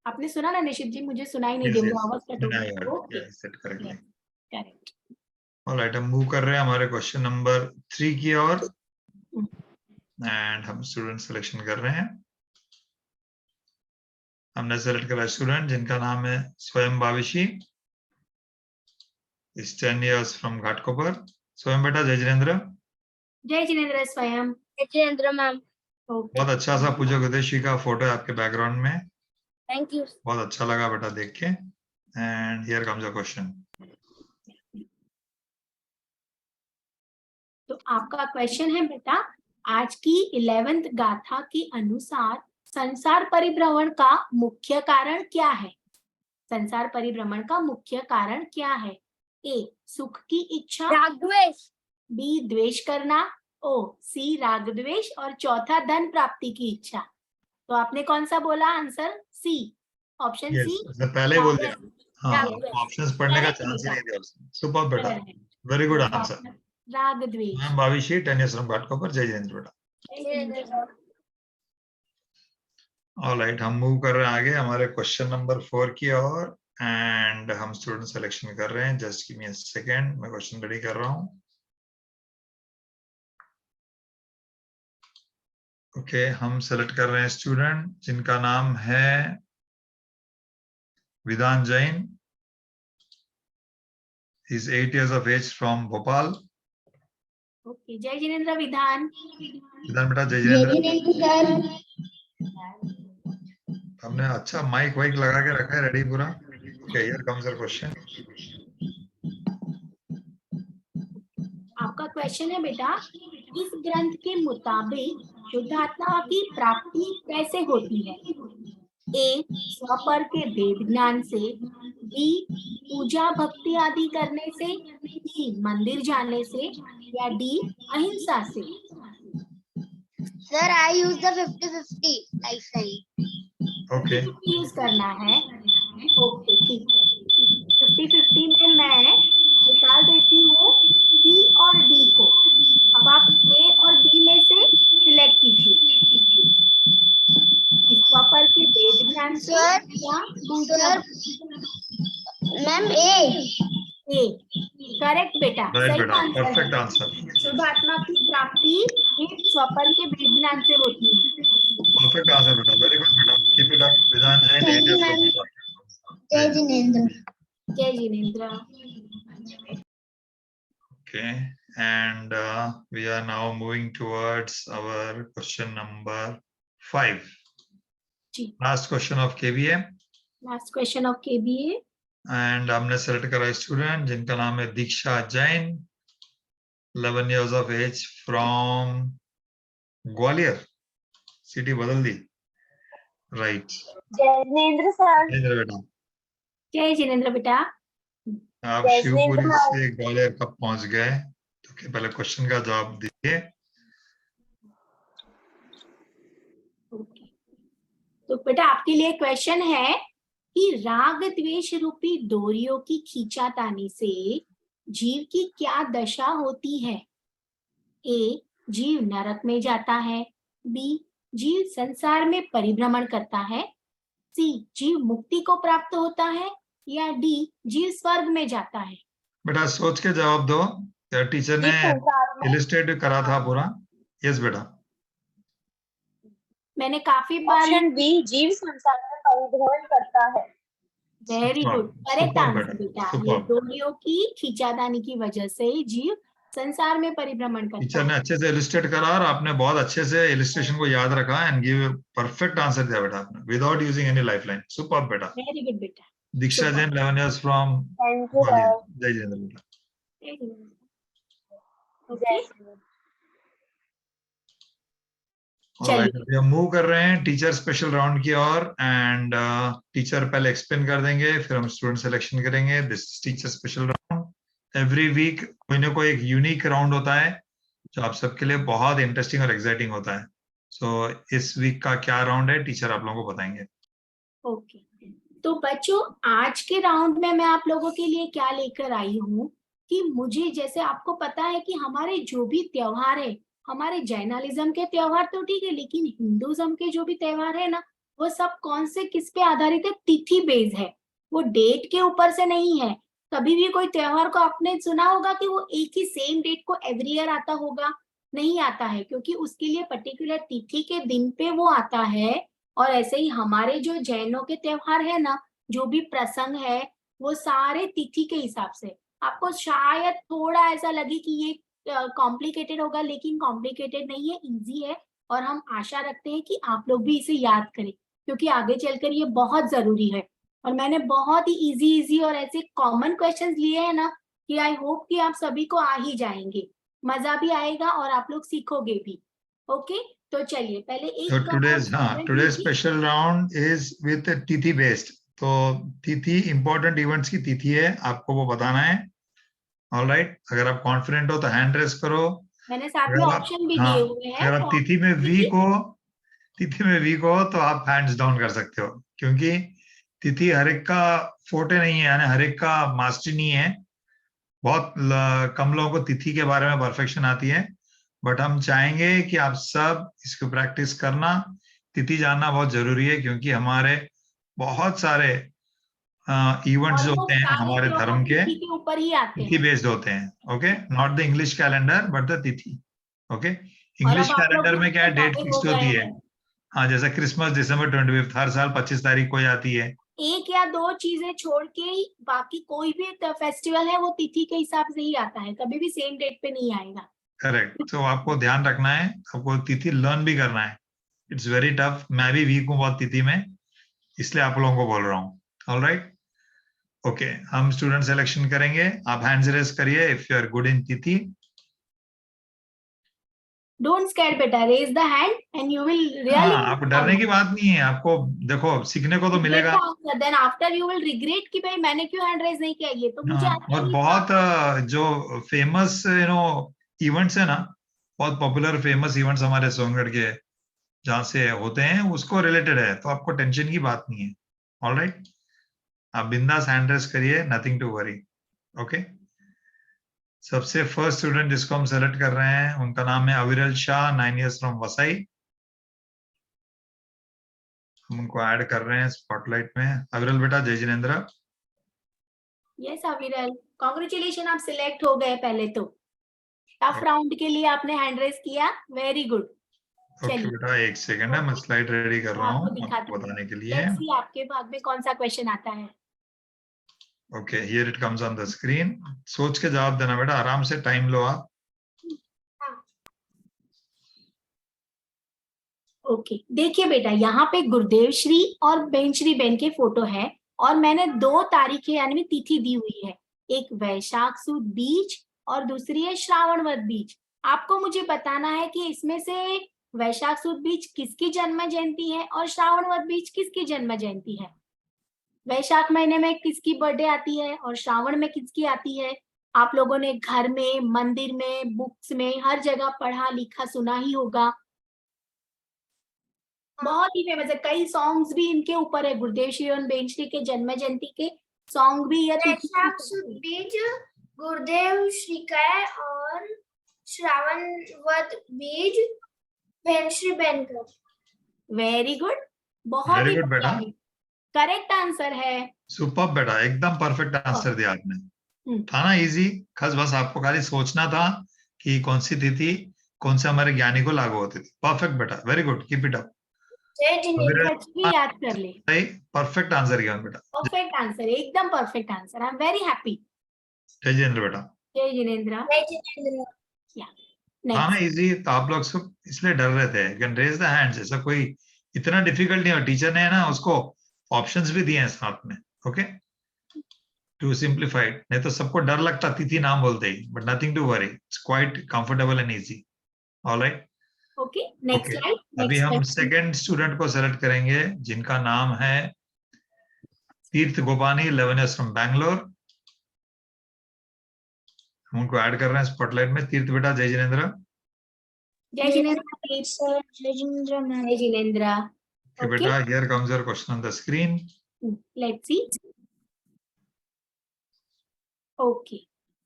आपने सुना ना निशित जी? मुझे सुनाई नहीं दे रहा, आवाज कट हो गई। Yes, said correctly. Correct. Alright, हम मूव कर रहे हैं हमारे क्वेश्चन नंबर 3 की ओर एंड हम स्टूडेंट सिलेक्शन कर रहे हैं। हमने सेलेक्ट करा स्टूडेंट जिनका नाम है स्वयं भाविशी, is 10 years from घाटकोपर। स्वयं बेटा जय जिनेन्द्र। जय जिनेन्द्र स्वयं। जय जिनेन्द्र मैम। बहुत अच्छा सा पूजा गदेशी का फोटो है आपके बैकग्राउंड में, थैंक यू। बहुत अच्छा लगा बेटा देख के। And here comes a question. तो आपका क्वेश्चन है बेटा, आज की 11th गाथा के अनुसार संसार परिभ्रमण का मुख्य कारण क्या है? संसार परिभ्रमण का मुख्य कारण क्या है? ए सुख की इच्छा, राग द्वेष, बी द्वेष करना, ओ सी राग द्वेष और चौथा धन प्राप्ति की इच्छा। तो आपने कौन सा बोला आंसर? सी, ऑप्शन यस, सी। पहले बोल दिया। हाँ, राग ऑप्शंस पढ़ने का Correct चांस ही बेटा। नहीं दिया उसने। सुपर बेटा, Correct. वेरी गुड तो आंसर। आपने राग द्वेष। मैम भाविशी, 10 years from घाटकोपर, जय जिनेंद्र बेटा। जय जिनेंद्र। ऑलराइट, हम मूव कर रहे हैं आगे हमारे क्वेश्चन नंबर 4 की ओर, एंड हम स्टूडेंट सिलेक्शन कर रहे हैं। Just give me a second, मैं क्वेश्चन रेडी कर रहा हूँ। ओके, हम सेलेक्ट कर रहे हैं स्टूडेंट जिनका नाम है विधान Jain, is 8 years of age from Bhopal. Okay, जय जिनेंद्र विधान। विधान बेटा, जय जिनेंद्र। हमने अच्छा माइक वाइक लगा के रखा है रेडी पूरा। Okay, here comes your question. आपका क्वेश्चन है बेटा, इस ग्रंथ के मुताबिक शुद्धात्मा की प्राप्ति कैसे होती है? ए, स्वपर के वेद ज्ञान से, बी, पूजा भक्ति आदि करने से, सी, मंदिर जाने से, या डी, अहिंसा से? Sir, I use the 50-50 lifestyle. Okay, use करना है। ओके, ठीक है। 50-50 में मैं निकाल देती हूँ सी और डी को। अब आप ए और बी में से सिलेक्ट कीजिए, स्वपर के वेद ज्ञान से या पूजा। Ma'am, A. ए, करेक्ट बेटा, राइट सही बेटा, आंसर है। परफेक्ट आंसर, शुद्धात्मा की प्राप्ति एक स्वपर के वेद ज्ञान से होती है। परफेक्ट आंसर बेटा, वेरी गुड बेटा, कीप इट अप। विधान Jain, 8 years from Bhopal. Jai Jinendra. जय Jinendra. Okay, and we are now moving towards our question number 5. जी, Last question of KBA, last question of KBA. and हमने सेलेक्ट करा स्टूडेंट जिनका नाम है Diksha Jain, 11 years of age from Gwalior. City बदल दी, राइट। Jai Jinendra sir. बेटा, जय जिनेंद्र बेटा। आप शिवपुरी से ग्वालियर कब पहुंच गए? तो पहले क्वेश्चन का जवाब दीजिए। ओके, तो बेटा आपके लिए क्वेश्चन है कि राग द्वेष रूपी डोरियों की खींचातानी से जीव की क्या दशा होती है? ए, जीव नरक में जाता है, बी, जीव संसार में परिभ्रमण करता है, सी, जीव मुक्ति को प्राप्त होता है, या डी, जीव स्वर्ग में जाता है? बेटा सोच के जवाब दो, टीचर ने इलिस्ट्रेट करा था पूरा। यस बेटा, मैंने काफी बार। ऑप्शन बी, जीव संसार में परिभ्रमण करता है। वेरी गुड, करेक्ट आंसर बेटा। ये सुपर। डोरियों की खींचातानी की वजह से जीव संसार में परिभ्रमण करता टीचर है। ने अच्छे से इलिस्ट्रेट करा और आपने बहुत अच्छे से इलिस्ट्रेशन को याद रखा एंड गिव परफेक्ट आंसर दिया बेटा आपने, without using any lifeline. Super बेटा। वेरी गुड बेटा। दीक्षा Super. Jain, 11 years from thank you Gwalior. Sir. जय जिनेंद्र बेटा। जय जिनेंद्र। जय ओके, श्री ऑलराइट, अभी हम मूव कर रहे हैं टीचर स्पेशल राउंड की ओर, एंड टीचर पहले एक्सप्लेन कर देंगे, फिर हम स्टूडेंट सिलेक्शन करेंगे। This teacher special round, every week कोई ना कोई एक यूनिक राउंड होता है जो आप सबके लिए बहुत इंटरेस्टिंग और एक्साइटिंग होता है। सो इस वीक का क्या राउंड है टीचर आप लोगों को बताएंगे। ओके। तो बच्चों, आज के राउंड में मैं आप लोगों के लिए क्या लेकर आई हूँ कि मुझे, जैसे आपको पता है कि हमारे जो भी त्योहार है, हमारे जैनालिज्म के त्योहार तो ठीक है, लेकिन हिंदुज्म के जो भी त्योहार है ना, वो सब कौन से किस पे आधारित है? तिथि बेस्ड है, वो डेट के ऊपर से नहीं है। कभी भी कोई त्योहार को आपने सुना होगा कि वो एक ही सेम डेट को एवरी ईयर आता होगा? नहीं आता है, क्योंकि उसके लिए पर्टिकुलर तिथि के दिन पे वो आता है। और ऐसे ही हमारे जो जैनों के त्योहार है ना, जो भी प्रसंग है, वो सारे तिथि के हिसाब से। आपको शायद थोड़ा ऐसा लगे कि ये कॉम्प्लिकेटेड होगा, लेकिन कॉम्प्लिकेटेड नहीं है, इजी है। और हम आशा रखते हैं कि आप लोग भी इसे याद करें, क्योंकि आगे चलकर ये बहुत जरूरी है। और मैंने बहुत ही इजी और ऐसे कॉमन क्वेश्चंस लिए हैं ना, कि आई होप कि आप सभी को आ ही जाएंगे, मजा भी आएगा और आप लोग सीखोगे भी। ओके, तो चलिए पहले एक today special round is with तिथि बेस्ड। तो तिथि इंपॉर्टेंट इवेंट्स की तिथि है, आपको वो बताना है। ऑलराइट, अगर आप कॉन्फिडेंट हो तो हैंड रेस करो। मैंने साथ में ऑप्शन भी दिए हुए हैं। अगर आप तिथि में वीक हो तिथि में वीक हो तो आप हैंड्स डाउन कर सकते हो, क्योंकि तिथि हर एक का फोटे नहीं है, यानी हर एक का मास्टरी नहीं है। बहुत कम लोगों को तिथि के बारे में परफेक्शन आती है, बट हम चाहेंगे कि आप सब इसको प्रैक्टिस करना। तिथि जानना बहुत जरूरी है, क्योंकि हमारे बहुत सारे इवेंट्स जो होते हैं सारे हमारे त्योहार धर्म के तिथि के ऊपर ही आते तिथि हैं। बेस्ड होते हैं। Okay, not the English calendar but the तिथि। ओके, और इंग्लिश अब आप लोग कैलेंडर में क्या है, डेट ज्यादा हो फिक्स गए होती है। हैं। हाँ, जैसे क्रिसमस दिसंबर 25 हर साल 25 तारीख को ही आती है। एक या दो चीजें छोड़ के ही बाकी कोई भी फेस्टिवल है वो तिथि के हिसाब से ही आता है, कभी भी सेम डेट पे नहीं आएगा। करेक्ट, तो आपको ध्यान रखना है, आपको तिथि लर्न भी करना है। इट्स वेरी टफ, मैं भी वीक हूँ बहुत तिथि में, इसलिए आप लोगों को बोल रहा हूँ। ऑलराइट, ओके, हम स्टूडेंट सिलेक्शन करेंगे। आप हैंड्स रेज करिए if you are good in तिथि। डोंट स्कैर बेटा, raise the hand and you will हाँ, रियली आपको डरने की बात नहीं है, आपको देखो सीखने को तो मिलेगा। Then after you will regret कि भाई मैंने क्यों हैंड रेज नहीं किया, ये तो मुझे हाँ, आता और ही बहुत था। जो फेमस इवेंट्स है ना, बहुत पॉपुलर फेमस इवेंट्स हमारे सोनगढ़ के जहाँ से होते हैं उसको रिलेटेड है, तो आपको टेंशन की बात नहीं है। ऑलराइट, आप बिंदास हैंड रेस करिए, नथिंग टू वरी। ओके, सबसे फर्स्ट स्टूडेंट जिसको हम सेलेक्ट कर रहे हैं उनका नाम है अविरल शाह, 9 years फ्रॉम वसई। हम उनको ऐड कर रहे हैं स्पॉटलाइट में। अविरल बेटा, जय जिनेन्द्र। यस अविरल, कांग्रेचुलेशन, आप सिलेक्ट हो गए। पहले तो टफ राउंड के लिए आपने हैंड रेस किया, वेरी गुड। ओके बेटा, एक सेकंड है, मैं स्लाइड रेडी कर रहा हूँ आपको बताने के लिए। लेट्स सी आपके भाग में कौन सा क्वेश्चन आता है। Okay, here it comes on the screen. सोच के जवाब देना बेटा, आराम से टाइम लो आप। ओके, देखिए बेटा, यहाँ पे गुरुदेव श्री और बेंचरी बेन के फोटो है, और मैंने 2 तारीखें यानी तिथि दी हुई है, एक वैशाख सुद बीज और दूसरी है श्रावण वद बीज। आपको मुझे बताना है कि इसमें से वैशाख सुद बीज किसकी जन्म जयंती है और श्रावण वद बीज किसकी जन्म जयंती है। वैशाख महीने में किसकी बर्थडे आती है और श्रावण में किसकी आती है। आप लोगों ने घर में, मंदिर में, बुक्स में, हर जगह पढ़ा लिखा सुना ही होगा। बहुत ही फेमस है, कई सॉन्ग्स भी इनके ऊपर है। गुरुदेव श्री और बेंचरी के जन्म जयंती के सॉन्ग भी या वैशाख सुद बीज गुरुदेव श्री का है और श्रावण वद बीज बेंचरी बेन का। वेरी गुड, बहुत वेरी ही गुड बेटा, करेक्ट आंसर है। सुपर बेटा, एकदम परफेक्ट आंसर दिया आपने। था ना इजी, बस आपको खाली सोचना था कि कौन सी तिथि कौन से हमारे ज्ञानी को लागू होती थी। परफेक्ट बेटा, very good, keep it up. जय जिनेंद्र। भी याद कर ले। परफेक्ट आंसर किया बेटा, परफेक्ट आंसर, एकदम perfect answer. I am very happy. जय जिनेन्द्र बेटा। जय जिनेन्द्र। जय जिनेंद्र। हाँ ना, नेक्स्ट, इजी, तो आप लोग सब इसलिए डर रहे थे। कैन रेज द हैंड्स, ऐसा कोई इतना डिफिकल्ट नहीं है। टीचर ने है ना उसको ऑप्शंस भी दिए हैं साथ में। ओके, टू सिंप्लीफाइड, नहीं तो सबको डर लगता तिथि नाम बोलते ही, but nothing to worry, it's quite comfortable and easy. Alright, okay, next okay, slide. अभी हम सेकंड स्टूडेंट को सेलेक्ट करेंगे जिनका नाम है तीर्थ गोपानी, 11 years फ्रॉम बैंगलोर। हम उनको ऐड कर रहे हैं स्पॉटलाइट में। तीर्थ बेटा, जय जिनेन्द्र। जय जिनेन्द्र। सर जय जिनेंद्र मैम। जय जिनेन्द्र। Okay, बेटा, here comes your question on the screen. Let's see. Okay,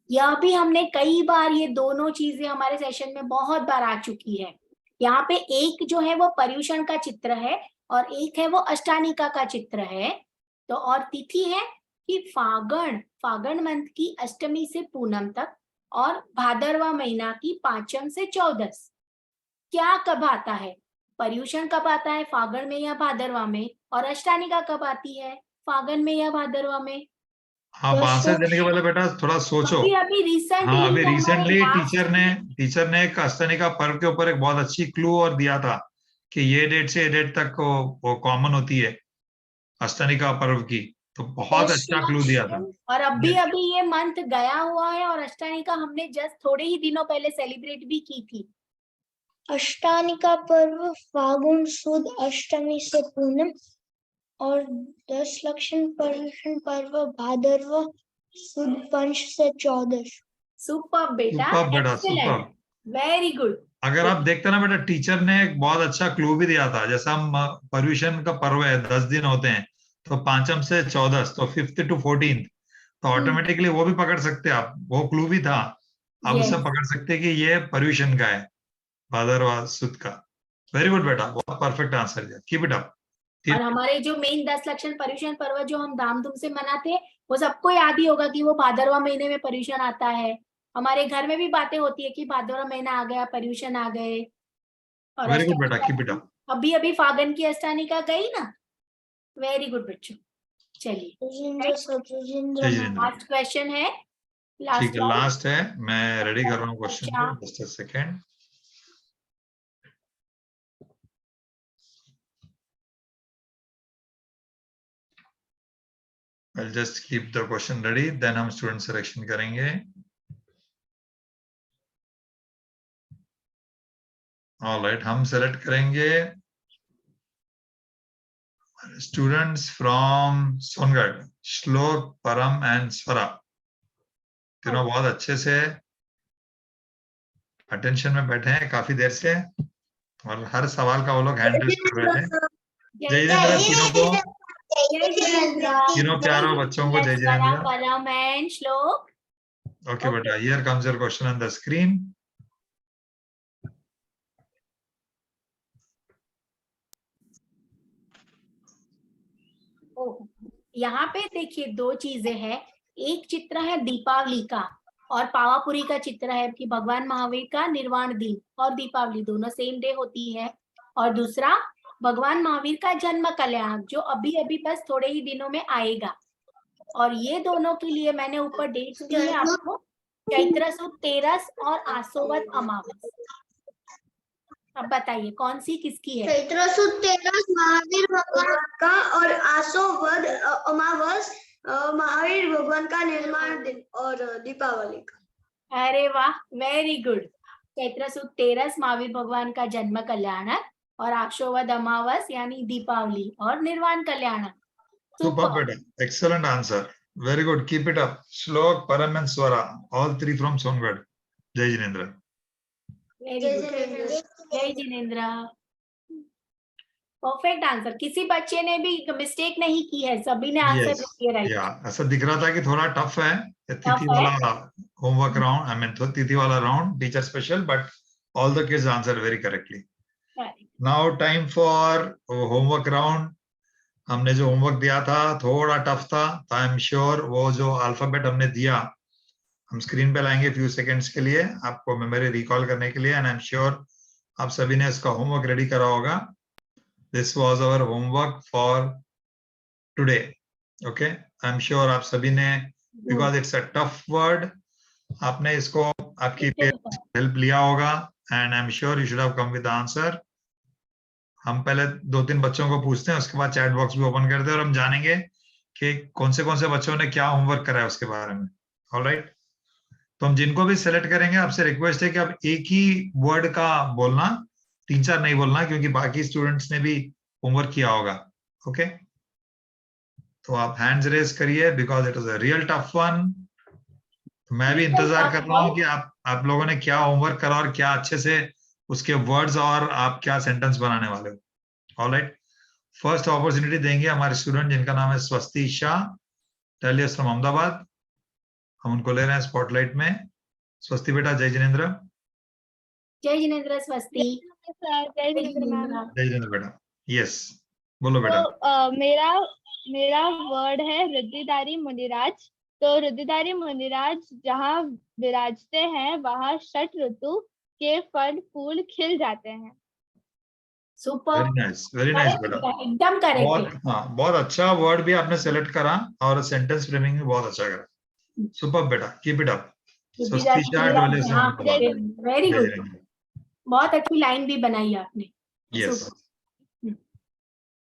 यह भी हमने कई बार, ये दोनों चीजें हमारे सेशन में बहुत बार आ चुकी है। यहाँ पे एक जो है वो पर्युषण का चित्र है और एक है वो अष्टानिका का चित्र है। तो और तिथि है कि फागण मंथ की अष्टमी से पूनम तक और भादरवा महीना की 5वीं से 14वीं। क्या कब आता है? पर्युषण कब आता है, फागण में या भादरवा में, और अष्टानिका कब आती है, फागण में या भादरवा में। आप आंसर देने के पहले बेटा थोड़ा सोचो। अभी रिसेंटली, हाँ, अभी रिसेंटली टीचर ने अष्टानिका पर्व के ऊपर एक बहुत अच्छी क्लू और दिया था कि ये डेट से ये डेट तक वो कॉमन होती है अष्टानिका पर्व की, तो बहुत अच्छा क्लू दिया था। और अभी ये मंथ गया हुआ है और अष्टानिका हमने जस्ट थोड़े ही दिनों पहले सेलिब्रेट भी की थी। अष्टानिका पर्व फागुन सुद अष्टमी से पूनम और 10 लक्षण पर्युषण पर्व भादरवा सुद पंच से 14। सुपर बेटा, सुपर बेटा, सुपर, वेरी गुड। अगर आप देखते ना बेटा, टीचर ने एक बहुत अच्छा क्लू भी दिया था। जैसा हम पर्यूषण का पर्व है, 10 दिन होते हैं, तो 5 से 14, तो 5th to 14th, तो ऑटोमेटिकली वो भी पकड़ सकते हैं आप, वो क्लू भी था। आप Yes. उससे पकड़ सकते हैं कि ये पर्यूषण का है, भादरवा सुद का। वेरी गुड बेटा, बहुत परफेक्ट आंसर दिया, कीप इट अप। और हमारे जो मेन 10 लक्षण पर्यूषण पर्व जो हम धामधूम से मनाते हैं, वो सबको याद ही होगा कि वो भादरवा महीने में पर्यूषण आता है। हमारे घर में भी बातें होती है कि भादरवा महीना आ गया, पर्यूषण आ गए। और वेरी गुड बेटा, कीप इट अप। अभी अभी फागन की अष्टानिका गई ना। वेरी गुड बच्चों। चलिए जय जिनेंद्र। लास्ट क्वेश्चन है। ठीक है, one. लास्ट है, मैं रेडी कर रहा हूँ क्वेश्चन को, अच्छा। Just a second. I'll just keep the question ready, then हम स्टूडेंट सिलेक्शन करेंगे। ऑलराइट, हम सेलेक्ट करेंगे स्टूडेंट्स फ्रॉम सोनगढ़, श्लोक, परम एंड स्वरा। तीनों बहुत अच्छे से अटेंशन में बैठे हैं काफी देर से, और हर सवाल का वो लोग हैंड रेस कर रहे थे। जय जिनेंद्र तीनों को, तीनों प्यारों बच्चों को जय जिनेंद्र। परम एंड श्लोक। ओके बेटा, here comes your question on the screen. यहाँ पे देखिए दो चीजें हैं। एक चित्र है दीपावली का और पावापुरी का चित्र है कि भगवान महावीर का निर्वाण दिन और दीपावली दोनों सेम डे होती है। और दूसरा भगवान महावीर का जन्म कल्याण जो अभी अभी बस थोड़े ही दिनों में आएगा। और ये दोनों के लिए मैंने ऊपर डेट्स दी है आपको, चैत्र सुद 13 और आसोवत अमावस। अब बताइए कौन सी किसकी है? चैत्र सुद 13 महावीर भगवान का और आसोवद अमावस महावीर भगवान का निर्माण दिन और दीपावली का। अरे वाह, वेरी गुड। चैत्र सुद 13 महावीर भगवान का जन्म कल्याण और आशोवद अमावस यानी दीपावली और निर्वाण कल्याण। सुपर बेटा, excellent answer, very good, keep it up. श्लोक, परम and Swara, all 3 from Songadh. जय जिनेंद्र। जय जिनेंद्र। परफेक्ट आंसर, किसी बच्चे ने भी मिस्टेक नहीं की है, सभी ने आंसर दिए राइट। ऐसा दिख रहा था कि थोड़ा टफ है, तिथि वाला होमवर्क राउंड, आई मीन तिथि वाला round, teacher special, but all the kids answer very correctly. Now time for homework round. हमने जो होमवर्क दिया था थोड़ा टफ था, तो आई एम श्योर वो जो अल्फाबेट हमने दिया हम स्क्रीन पे लाएंगे फ्यू सेकंड्स के लिए आपको मेमोरी रिकॉल करने के लिए, एंड आई एम श्योर आप सभी ने इसका होमवर्क रेडी करा होगा। This was our homework for today. Okay, I am sure आप सभी ने, because it's a tough word, आपने इसको आपकी हेल्प लिया होगा, and I am sure you should have come with answer. हम पहले 2-3 बच्चों को पूछते हैं, उसके बाद चैट बॉक्स भी ओपन करते हैं और हम जानेंगे कि कौन से बच्चों ने क्या होमवर्क करा है उसके बारे में। ऑलराइट, तो हम जिनको भी सेलेक्ट करेंगे आपसे रिक्वेस्ट है कि आप एक ही वर्ड का बोलना, 3-4 नहीं बोलना, क्योंकि बाकी स्टूडेंट्स ने भी होमवर्क किया होगा। ओके, तो आप हैंड्स रेज करिए because it was a real tough one. मैं भी इंतजार कर रहा हूँ कि आप लोगों ने क्या होमवर्क करा और क्या अच्छे से उसके वर्ड्स और आप क्या सेंटेंस बनाने वाले हो। ऑलराइट, फर्स्ट अपॉर्चुनिटी देंगे हमारे स्टूडेंट जिनका नाम है स्वस्ति शाह, टेलियस फ्रॉम अहमदाबाद। हम उनको ले रहे हैं स्पॉटलाइट में। स्वस्ति बेटा, जय जिनेंद्र। जय जिनेंद्र स्वस्ति। जय जिनेंद्र मैम। जय जिनेंद्र बेटा, यस बोलो बेटा। तो मेरा वर्ड है रुद्रधारी मुनिराज। तो रुद्रधारी मुनिराज जहाँ विराजते हैं वहाँ षट ऋतु के फल फूल खिल जाते हैं। सुपर, वेरी नाइस बेटा, एकदम करेक्ट। बहुत अच्छा वर्ड भी आपने सेलेक्ट करा और सेंटेंस फ्रेमिंग भी बहुत अच्छा करा। सुपर बेटा, keep it up. Very good, बहुत अच्छी लाइन भी बनाई आपने। यस,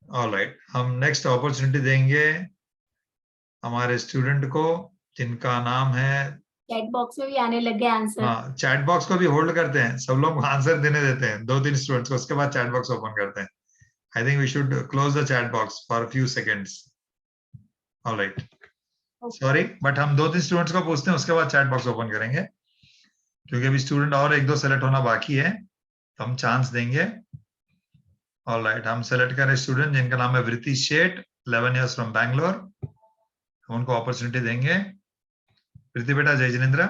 ऑलराइट, हम नेक्स्ट अपॉर्चुनिटी देंगे हमारे स्टूडेंट को जिनका नाम है, चैट बॉक्स में भी आने लगे आंसर। हाँ, चैट बॉक्स को भी होल्ड करते हैं, सब लोग आंसर देने देते हैं 2-3 स्टूडेंट्स को, उसके बाद चैट बॉक्स ओपन करते हैं। I think we should close the chat box for a few seconds. Alright, sorry, but हम 2-3 स्टूडेंट्स को पूछते हैं, उसके बाद चैट बॉक्स ओपन करेंगे, क्योंकि अभी स्टूडेंट और 1-2 सेलेक्ट होना बाकी है। तो हम चांस देंगे। ऑलराइट, हम सेलेक्ट करें स्टूडेंट जिनका नाम है वृत्ति शेठ, 11 इयर्स फ्रॉम बैंगलोर। उनको अपॉर्चुनिटी देंगे। वृत्ति बेटा, जय जिनेन्द्र।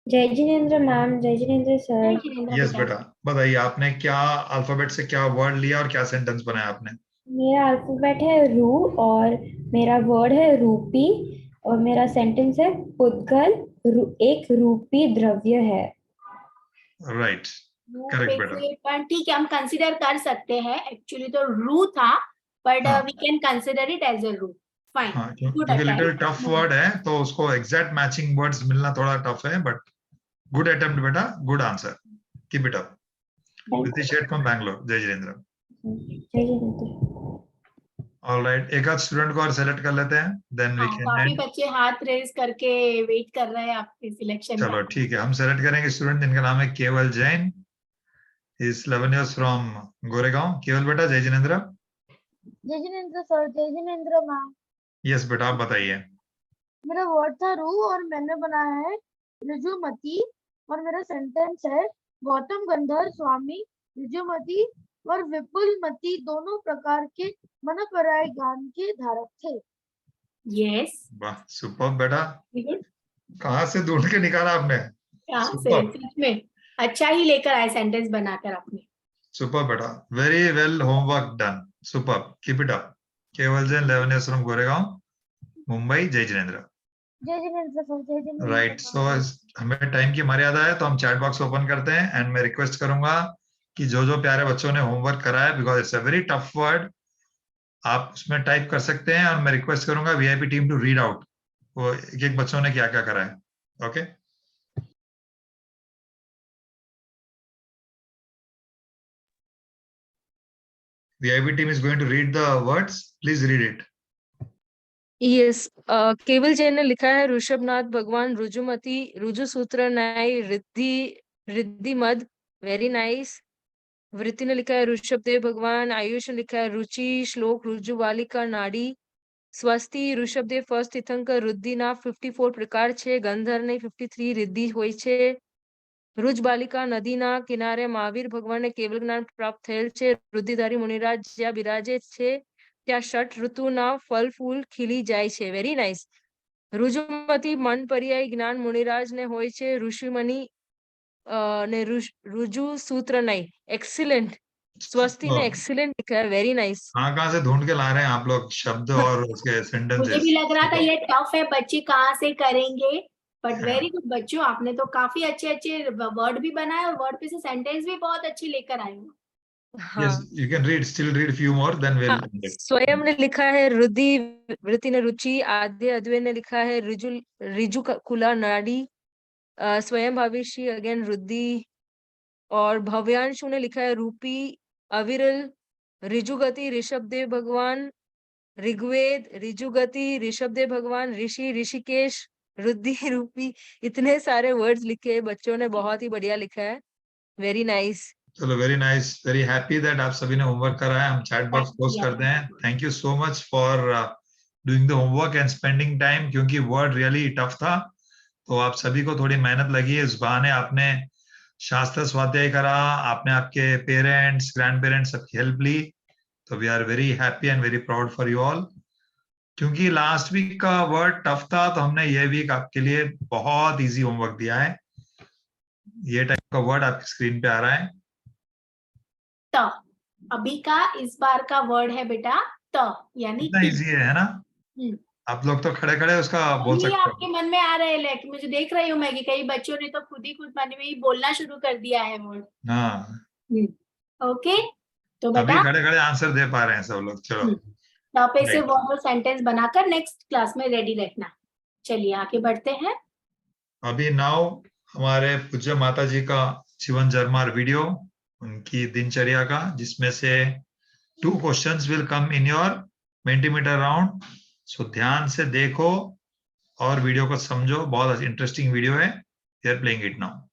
जय जिनेन्द्र मैम, जय जिनेन्द्र जय सर। जिनेन्द्र यस बेटा। बेटा, बताइए आपने क्या अल्फाबेट से क्या वर्ड लिया और क्या सेंटेंस बनाया आपने? मेरा अल्फाबेट है रू और मेरा वर्ड है रूपी और मेरा सेंटेंस है पुद्गल एक रूपी द्रव्य है। राइट, रू करेक्ट पे बेटा। से पर ठीक है, हम कंसिडर कर सकते हैं। एक्चुअली तो रू था, बट हाँ we can consider it as a रू। फाइन, हाँ, गुड क्योंकि लिटिल टफ अटेम्प्ट। वर्ड है तो उसको एग्जैक्ट मैचिंग वर्ड्स मिलना थोड़ा टफ है, बट गुड अटेम्प्ट बेटा, good answer, keep it up. वृत्ति शेठ फ्रॉम बैंगलोर, जय जिनेन्द्र। जय जिनेन्द्र। ऑलराइट, एक आध स्टूडेंट को और सेलेक्ट कर लेते हैं, देन वी हाँ, कैन काफी एंड। बच्चे हाथ रेज करके वेट कर रहे हैं आपके सिलेक्शन चलो का। ठीक है, हम सेलेक्ट करेंगे स्टूडेंट जिनका नाम है केवल Jain, is 11 years from Goregaon. केवल बेटा, जय जिनेन्द्र। जय जिनेन्द्र सर, जय जिनेन्द्र मैम। यस बेटा, आप बताइए। मेरा वर्ड था रू और मैंने बनाया है ऋजुमती और मेरा सेंटेंस है गौतम गंधर स्वामी ऋजुमती और विपुलमती दोनों प्रकार के मनपराय गान के धारक थे। यस, वाह, सुपर बेटा, गुड। कहाँ से ढूंढ के निकाला आपने? यहाँ से सुपर, सच में अच्छा ही लेकर आए सेंटेंस बनाकर आपने। सुपर बेटा, very well, homework done, super, keep it up. केवल जैन, 11 इयर्स फ्रॉम गोरेगांव, मुंबई, जय जिनेन्द्र। जय जिनेन्द्र सर, जय जिनेन्द्र राइट, सो मैम। हमें टाइम की मर्यादा है तो हम चैट बॉक्स ओपन करते हैं एंड मैं रिक्वेस्ट करूंगा कि जो जो प्यारे बच्चों ने होमवर्क करा है, because it's a very tough word, आप उसमें टाइप कर सकते हैं और मैं रिक्वेस्ट करूंगा VIP team to read out वो एक एक बच्चों ने क्या क्या करा है। Okay, VIP team is going to read the words, please read it. Yes, Keval Jain ने लिखा है ऋषभनाथ भगवान रुजुमती रुजु सूत्र नाई रिद्धि रिद्धि मद, वेरी नाइस। वृत्ति ने लिखा है ऋषभदेव भगवान। आयुष ने लिखा है रुचि श्लोक रुजु बालिका नाड़ी। स्वस्ति ऋषभदेव फर्स्ट तीर्थंकर रुद्धिना 54 प्रकार छे, गंधर ने 53 रिद्धि होय छे। रुज बालिका नदीना કિનારે મહાવીર ભગવાનને કેવલ જ્ઞાન પ્રાપ્ત થયેલ છે। રુધિધારી મુનિરાજ જ્યાં બિરાજે છે ત્યાં ષટ ઋતુના ફળ ફૂલ ખીલી જાય છે, વેરી નાઇસ। રુજુમતી મન પર્યાય જ્ઞાન મુનિરાજ ને હોય છે। ઋષિમુનિ ने रुजु सूत्र नहीं, एक्सीलेंट। स्वस्ति ने एक्सीलेंट लिखा है, वेरी नाइस। कहाँ से ढूंढ के ला रहे हैं आप लोग शब्द और उसके मुझे सेंटेंसेस? भी लग रहा था ये टफ है, बच्चे कहाँ से करेंगे, बट हाँ। वेरी गुड बच्चों, आपने तो काफी अच्छे अच्छे वर्ड भी बनाए और वर्ड पे से सेंटेंस भी बहुत अच्छे लेकर आए हो। हाँ, Yes, you can read, still read few more, then we'll हाँ, end it. स्वयं ने लिखा है रुधि, वृत्ति ने रुचि, आद्य अद्वैत ने लिखा है रिजु कुला नाड़ी, स्वयं भावेशी अगेन रुद्धि, और भव्यांशु ने लिखा है रूपी, अविरल, ऋजुगति ऋषभदेव भगवान, ऋग्वेद ऋजुगति ऋषभदेव भगवान, ऋषि ऋषिकेश, रुद्धि रूपी, इतने सारे वर्ड्स लिखे बच्चों ने, बहुत ही बढ़िया लिखा है, वेरी नाइस। चलो, very nice, very happy that आप सभी ने होमवर्क करा है। हम चैट बॉक्स क्लोज करते हैं। Thank you so much for doing the homework and spending time, क्योंकि वर्ड रियली टफ था, तो आप सभी को थोड़ी मेहनत लगी है। इस बहाने आपने शास्त्र स्वाध्याय करा, आपने आपके पेरेंट्स ग्रैंड पेरेंट्स सबकी हेल्प ली, तो we are very happy and very proud for you all. क्योंकि लास्ट वीक का वर्ड टफ था, तो हमने ये वीक आपके लिए बहुत इजी होमवर्क दिया है। ये टाइप का वर्ड आपकी स्क्रीन पे आ रहा है, त। अभी का इस बार का वर्ड है बेटा त, यानी इतना टी। इजी है ना? आप लोग तो खड़े खड़े उसका बोल ये सकते आपके हो। मन में आ रहे हैं, मुझे देख रही हूँ मैं कि कई बच्चों ने तो खुद ही खुद मन में ही बोलना शुरू कर दिया है वर्ड। हाँ, ओके, तो अभी बेटा खड़े खड़े आंसर दे पा रहे हैं सब लोग। चलो, त पे से Right. वर्ड और सेंटेंस बनाकर नेक्स्ट क्लास में रेडी रखना। चलिए आगे बढ़ते हैं। अभी नाउ हमारे पूज्य माता जी का जीवन जरमार वीडियो, उनकी दिनचर्या का, जिसमें से 2 questions will come in your Mentimeter round. So ध्यान से देखो और वीडियो को समझो, बहुत इंटरेस्टिंग वीडियो है। We are playing it now.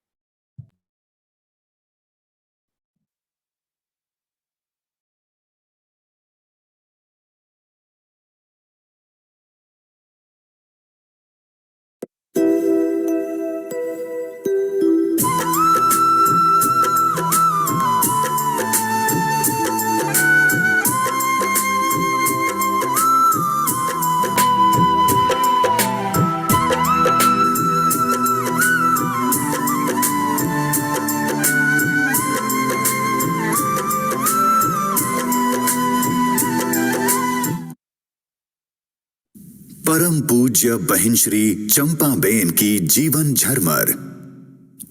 परम पूज्य बहन श्री चंपाबेन की जीवन झरमर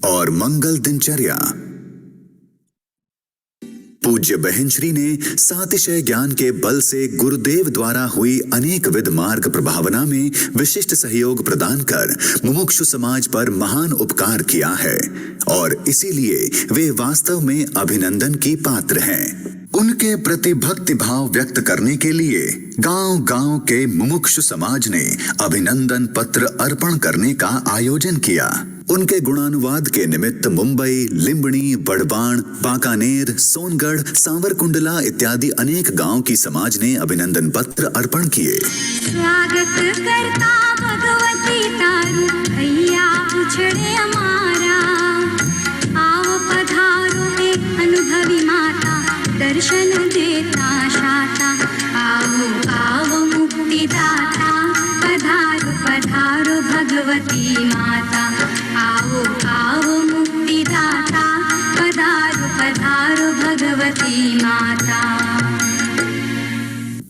और मंगल दिनचर्या। पूज्य बहन श्री ने सातिशय ज्ञान के बल से गुरुदेव द्वारा हुई अनेक विध मार्ग प्रभावना में विशिष्ट सहयोग प्रदान कर मुमुक्षु समाज पर महान उपकार किया है और इसीलिए वे वास्तव में अभिनंदन की पात्र हैं। उनके प्रति भक्ति भाव व्यक्त करने के लिए गांव-गांव के मुमुक्षु समाज ने अभिनंदन पत्र अर्पण करने का आयोजन किया। उनके गुणानुवाद के निमित्त मुंबई, लिंबड़ी, बड़बाण, बांकानेर, सोनगढ़, सांवरकुंडला इत्यादि अनेक गांव की समाज ने अभिनंदन पत्र अर्पण किए। स्वागत करता भगवती तारू भैया उछड़े हमारा, आओ पधारो में अनुभवी माता दर्शन देता शाता, आओ आओ मुक्तिदाता पधारो पधारो भगवती माता, आओ आओ मुक्तिदाता पधारो पधारो भगवती माता।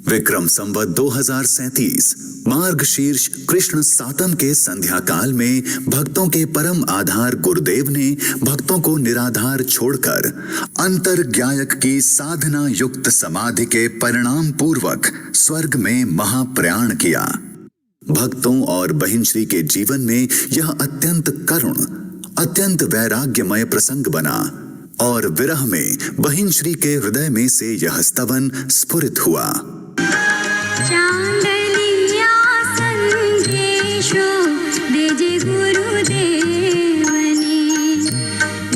विक्रम संवत 2037 मार्गशीर्ष कृष्ण सातम के संध्या काल में भक्तों के परम आधार गुरुदेव ने भक्तों को निराधार छोड़कर अंतर्ज्ञायक की साधना युक्त समाधि के परिणाम पूर्वक स्वर्ग में महाप्रयाण किया। भक्तों और बहन श्री के जीवन में यह अत्यंत करुण, अत्यंत वैराग्यमय प्रसंग बना और विरह में बहन श्री के हृदय में से यह स्तवन स्फुरित हुआ। चांदलिया संदेशो देजे गुरुदेवने,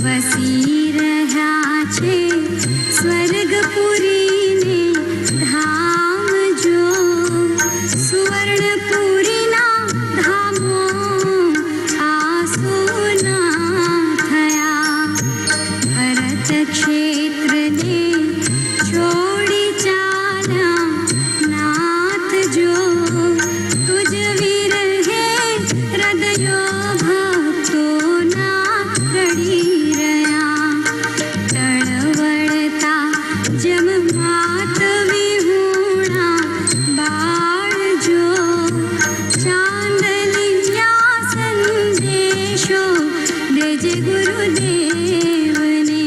वसी रहा छे स्वर्गपुरी ने धाम जो, सुवर्णपुरी ना धामो आसुना थया, भरत क्षेत्र ने छोड़ी चाला नाथ जो, तुझ विरहे हृदयो भक्तो ना रड़ी रया, तड़वड़ता जम मात विहूणा बाळ जो, चांदलिया संदेशो देजे गुरुदेवने,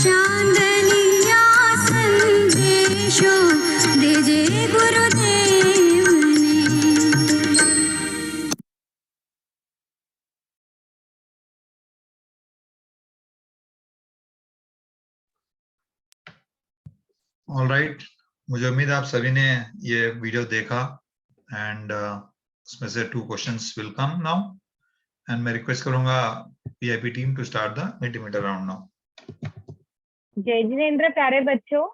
चांदलिया संदेशो देजे गुरुदेवने। ऑल राइट, मुझे उम्मीद है आप सभी ने ये वीडियो देखा एंड उसमें से 2 questions will come now and मैं रिक्वेस्ट करूंगा PIP team to start the multimeter round now. Jai Jinendra प्यारे बच्चों,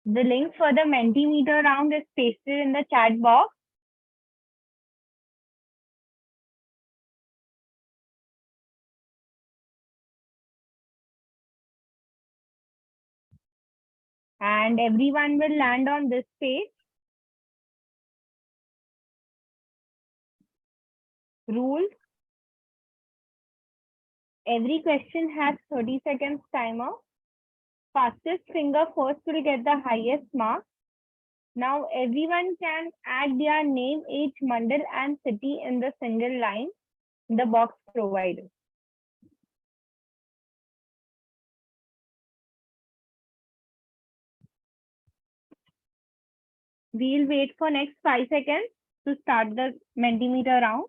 the link for the Mentimeter round is pasted in the chat box. And everyone will land on this page. Rules. Every question has 30 seconds timer. Fastest finger first will get the highest mark. Now everyone can add their name, age, mandal and city in the single line in the box provided. We'll wait for next 5 seconds to start the Mentimeter round.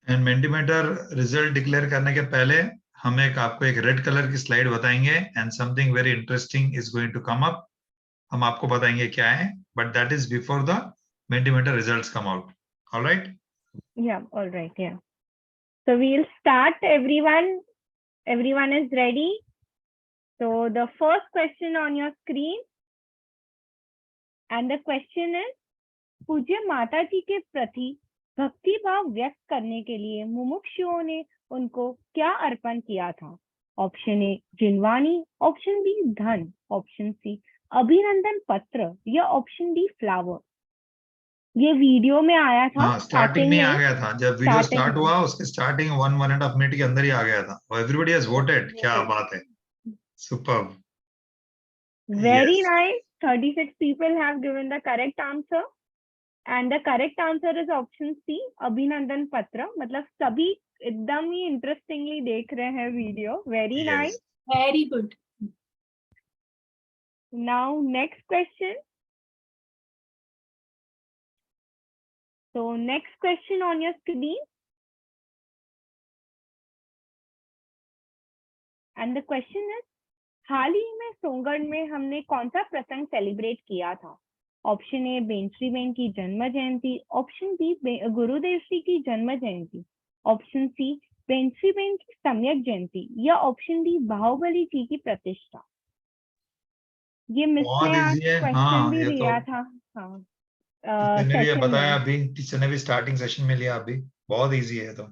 And Mentimeter result declare करने के पहले हम आपको एक रेड कलर की स्लाइड बताएंगे and something very interesting is going to come up. हम आपको बताएंगे क्या है, but that is before the Mentimeter results come out. All right? Yeah, all right, yeah. So we'll start, everyone. Everyone is ready. So the first question on your screen, and the question is, पूज्य माता जी के प्रति भक्ति भाव व्यक्त करने के लिए मुमुक्षुओं ने उनको क्या अर्पण किया था? Option A Jinvani, option B धन, ऑप्शन सी अभिनंदन पत्र या ऑप्शन डी फ्लावर। ये वीडियो में आया था, स्टार्टिंग में आ गया था। जब वीडियो स्टार्ट हुआ उसके स्टार्टिंग 1.5 मिनट के अंदर ही आ गया था। Everybody has voted. क्या बात है, superb, very nice. 36 people have given the correct answer. And the correct answer is option C, अभिनंदन पत्र. मतलब सभी एकदम ही इंटरेस्टिंगली देख रहे हैं video. Very nice. Yes. Very good. Now next question. So next question on your screen. And the question is, हाल ही में सोनगढ़ में हमने कौन सा प्रसंग सेलिब्रेट किया था? ऑप्शन ए बेंचरी बेन की जन्म जयंती, ऑप्शन बी गुरुदेव श्री की जन्म जयंती, ऑप्शन सी बेंचरी बेन की सम्यक जयंती, या ऑप्शन डी बाहुबली जी की प्रतिष्ठा. ये मिस बहुत ने आज easy है. क्वेश्चन हाँ, भी ये तो दिया था. हाँ, टीचर ने भी सेशन बताया में. अभी, टीचर ने भी स्टार्टिंग सेशन में लिया अभी. बहुत इजी है तो.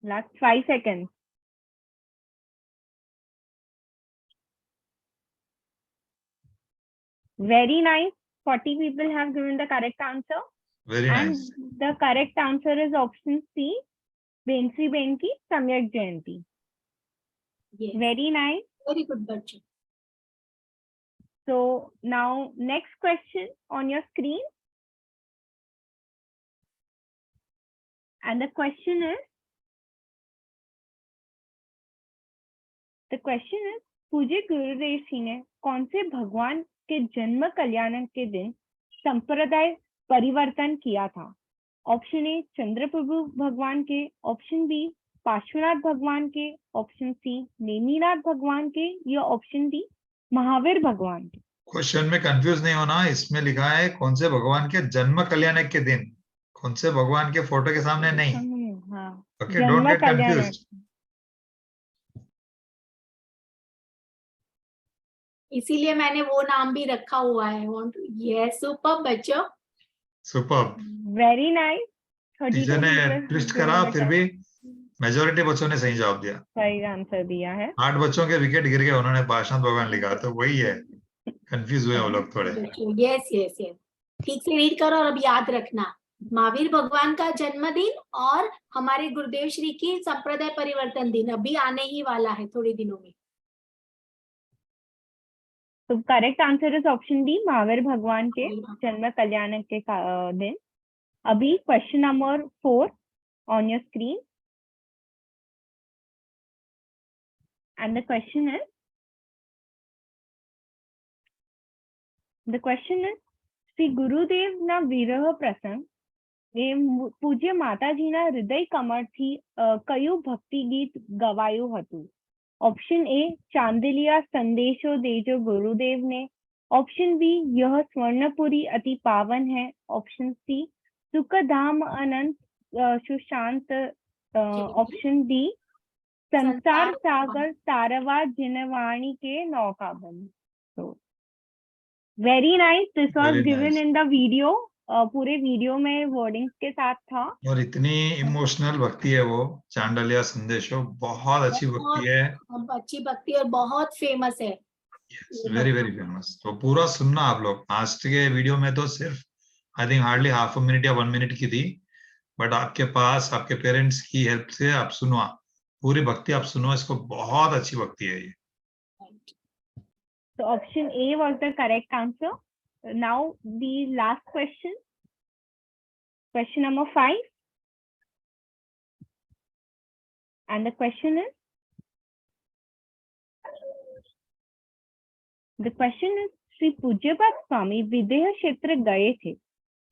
Last 5 seconds. Very nice. 40 people have given the correct answer. Very And nice. the correct answer is option C, बेंचरी बेन की सम्यक जयंती. Very nice. वेरी गुड बच्चों. So now next question on your screen. And the question is, पूज्य गुरुदेव जी ने कौन से भगवान के जन्म कल्याण के दिन संप्रदाय परिवर्तन किया था? ऑप्शन ए चंद्रप्रभु भगवान के, ऑप्शन बी पार्श्वनाथ भगवान के, ऑप्शन सी नेमिनाथ भगवान के, या ऑप्शन डी महावीर भगवान के. क्वेश्चन में कंफ्यूज नहीं होना. इसमें लिखा है कौन से भगवान के जन्म कल्याण के दिन, कौन से भगवान के फोटो के सामने नहीं. हाँ, ओके, डोंट गेट कंफ्यूज्ड. इसीलिए मैंने वो नाम भी रखा हुआ है. ये सुपर बच्चों. सुपर. Very nice. टीचर ने ट्विस्ट करा, फिर भी मेजोरिटी बच्चों ने सही जवाब दिया. सही आंसर दिया है. 8 बच्चों के विकेट गिर गए, उन्होंने पार्श्वनाथ भगवान लिखा, तो वही है. कंफ्यूज हुए वो लोग थोड़े. Yes yes yes. ठीक से रीड करो और अब याद रखना, महावीर भगवान का जन्मदिन और हमारे गुरुदेव श्री की संप्रदाय परिवर्तन दिन अभी आने ही वाला है थोड़े दिनों में. तो correct answer is option D, Mahavir भगवान के जन्म कल्याण के दिन. अभी question number 4 on your screen. And the question is, Shri Gurudev ना विरह प्रसंग એ પૂજ્ય માતાજીના હૃદય કમળથી કયું ભક્તિ ગીત ગવાયું હતું? ઓપ્શન એ ચાંદલિયા સંદેશો દેજો ગુરુદેવને, ऑप्शन बी यह स्वर्णपुरी अति पावन है, ऑप्शन सी सुखधाम अनंत सुशांत, ऑप्शन डी संसार सागर तारवा जिनवाणी के नौका बन. तो very nice. This was given in the video. पूरे वीडियो में वर्डिंग्स के साथ था. और इतनी इमोशनल भक्ति है वो चांडलिया संदेशो. बहुत अच्छी भक्ति है. अच्छी भक्ति और बहुत फेमस है. Very very famous. तो पूरा सुनना आप लोग. आज के वीडियो में तो सिर्फ I think hardly half a minute या 1 मिनट की थी, बट आपके पास आपके पेरेंट्स की हेल्प से आप सुनो, पूरी भक्ति आप सुनो इसको. बहुत अच्छी भक्ति है ये. So option A was the correct answer. Now the last question, question number 5, and the question is, Shri पूज्यपाद स्वामी विदेह क्षेत्र गए थे,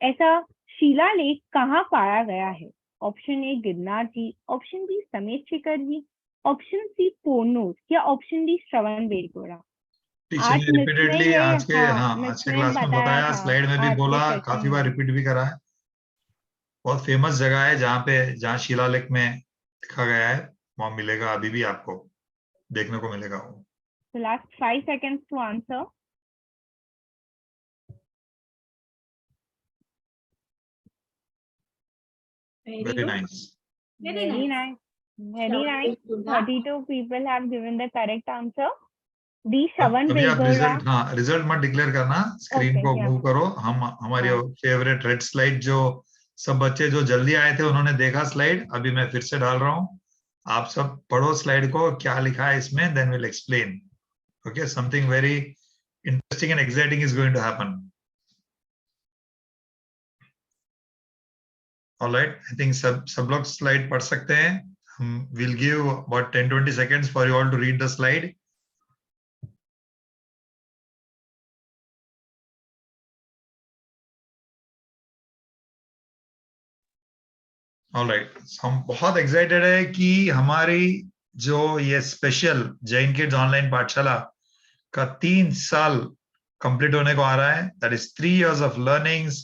ऐसा शिलालेख कहाँ पाया गया है? Option A Girnar ji, option B Sammed Shikhar ji, option C Pornur, या option D Shravanabelagola. Teacher ने रिपीटेडली आज के क्लास में बताया, स्लाइड में भी बोला, काफी बार रिपीट भी करा है. बहुत फेमस जगह है जहाँ शिलालेख में लिखा गया है, वहां मिलेगा. अभी भी आपको देखने को मिलेगा वो. So last 5 seconds to answer. Very nice. Very nice. 32 people have given the correct answer. The Shravana Belagola. Result मत डिक्लेयर करना, स्क्रीन को मूव करो. हमारी फेवरेट रेड स्लाइड जो सब बच्चे जो जल्दी आए थे उन्होंने देखा स्लाइड, अभी मैं फिर से डाल रहा हूँ. आप सब पढ़ो स्लाइड को, क्या लिखा है इसमें, then will explain. Okay, something very interesting and exciting is going to happen. All right, I think सब लोग slide पढ़ सकते हैं. We'll give about 10-20 seconds for you all to read the slide. All right, हम बहुत excited है कि हमारी जो ये स्पेशल जैन किड्स ऑनलाइन पाठशाला का 3 साल कंप्लीट होने को आ रहा है. That is 3 years of learnings.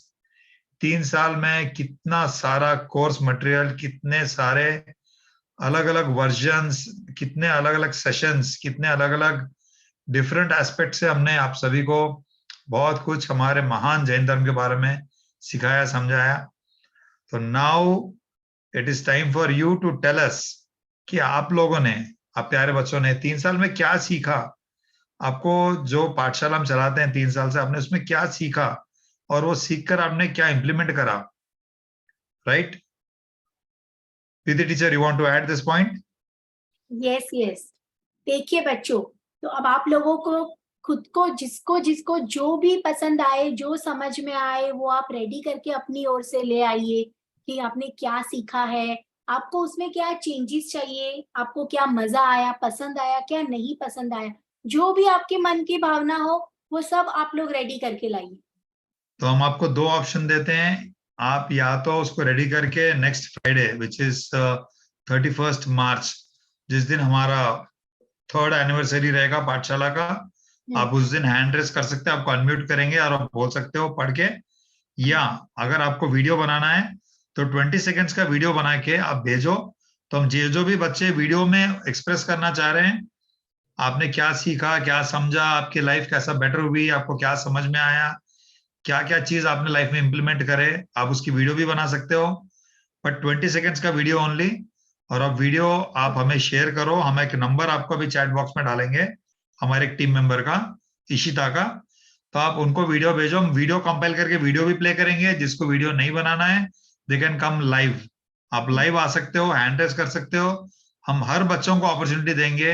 3 साल में कितना सारा कोर्स मटेरियल, कितने सारे अलग अलग वर्जन्स, कितने अलग अलग सेशंस, कितने अलग अलग डिफरेंट एस्पेक्ट से हमने आप सभी को बहुत कुछ हमारे महान जैन धर्म के बारे में सिखाया, समझाया. तो now it is time for you to tell us कि आप लोगों ने, आप प्यारे बच्चों ने 3 साल में क्या सीखा. आपको जो पाठशाला हम चलाते हैं 3 साल से, आपने उसमें क्या सीखा और वो सीखकर आपने क्या इंप्लीमेंट करा. Right Preeti teacher, you want to add this point? Yes yes. देखिए बच्चों, तो अब आप लोगों को खुद को जिसको जिसको जो भी पसंद आए, जो समझ में आए, वो आप रेडी करके अपनी ओर से ले आइए कि आपने क्या सीखा है, आपको उसमें क्या चेंजेस चाहिए, आपको क्या मजा आया, पसंद आया, क्या नहीं पसंद आया, जो भी आपके मन की भावना हो वो सब आप लोग रेडी करके लाइए. तो हम आपको 2 ऑप्शन देते हैं. आप या तो उसको रेडी करके next Friday which is 31st मार्च, जिस दिन हमारा 3rd एनिवर्सरी रहेगा पाठशाला का, आप उस दिन हैंड रेस कर सकते हैं. आपको अनम्यूट करेंगे और आप बोल सकते हो पढ़ के. या अगर आपको वीडियो बनाना है तो 20 सेकेंड्स का वीडियो बना के आप भेजो. तो हम जो भी बच्चे वीडियो में एक्सप्रेस करना चाह रहे हैं, आपने क्या सीखा, क्या समझा, आपकी लाइफ कैसा बेटर हुई, आपको क्या समझ में आया, क्या क्या चीज आपने लाइफ में इंप्लीमेंट करे, आप उसकी वीडियो भी बना सकते हो. बट 20 सेकेंड्स का वीडियो ओनली. और अब वीडियो आप हमें शेयर करो. हम एक नंबर आपको भी चैट बॉक्स में डालेंगे, हमारे एक टीम मेंबर का, इशिता का. तो आप उनको वीडियो भेजो, हम वीडियो कंपाइल करके वीडियो भी प्ले करेंगे. जिसको वीडियो नहीं बनाना है दे कैन कम लाइव. आप लाइव आ सकते हो, हैंड रेस कर सकते हो. हम हर बच्चों को अपॉर्चुनिटी देंगे.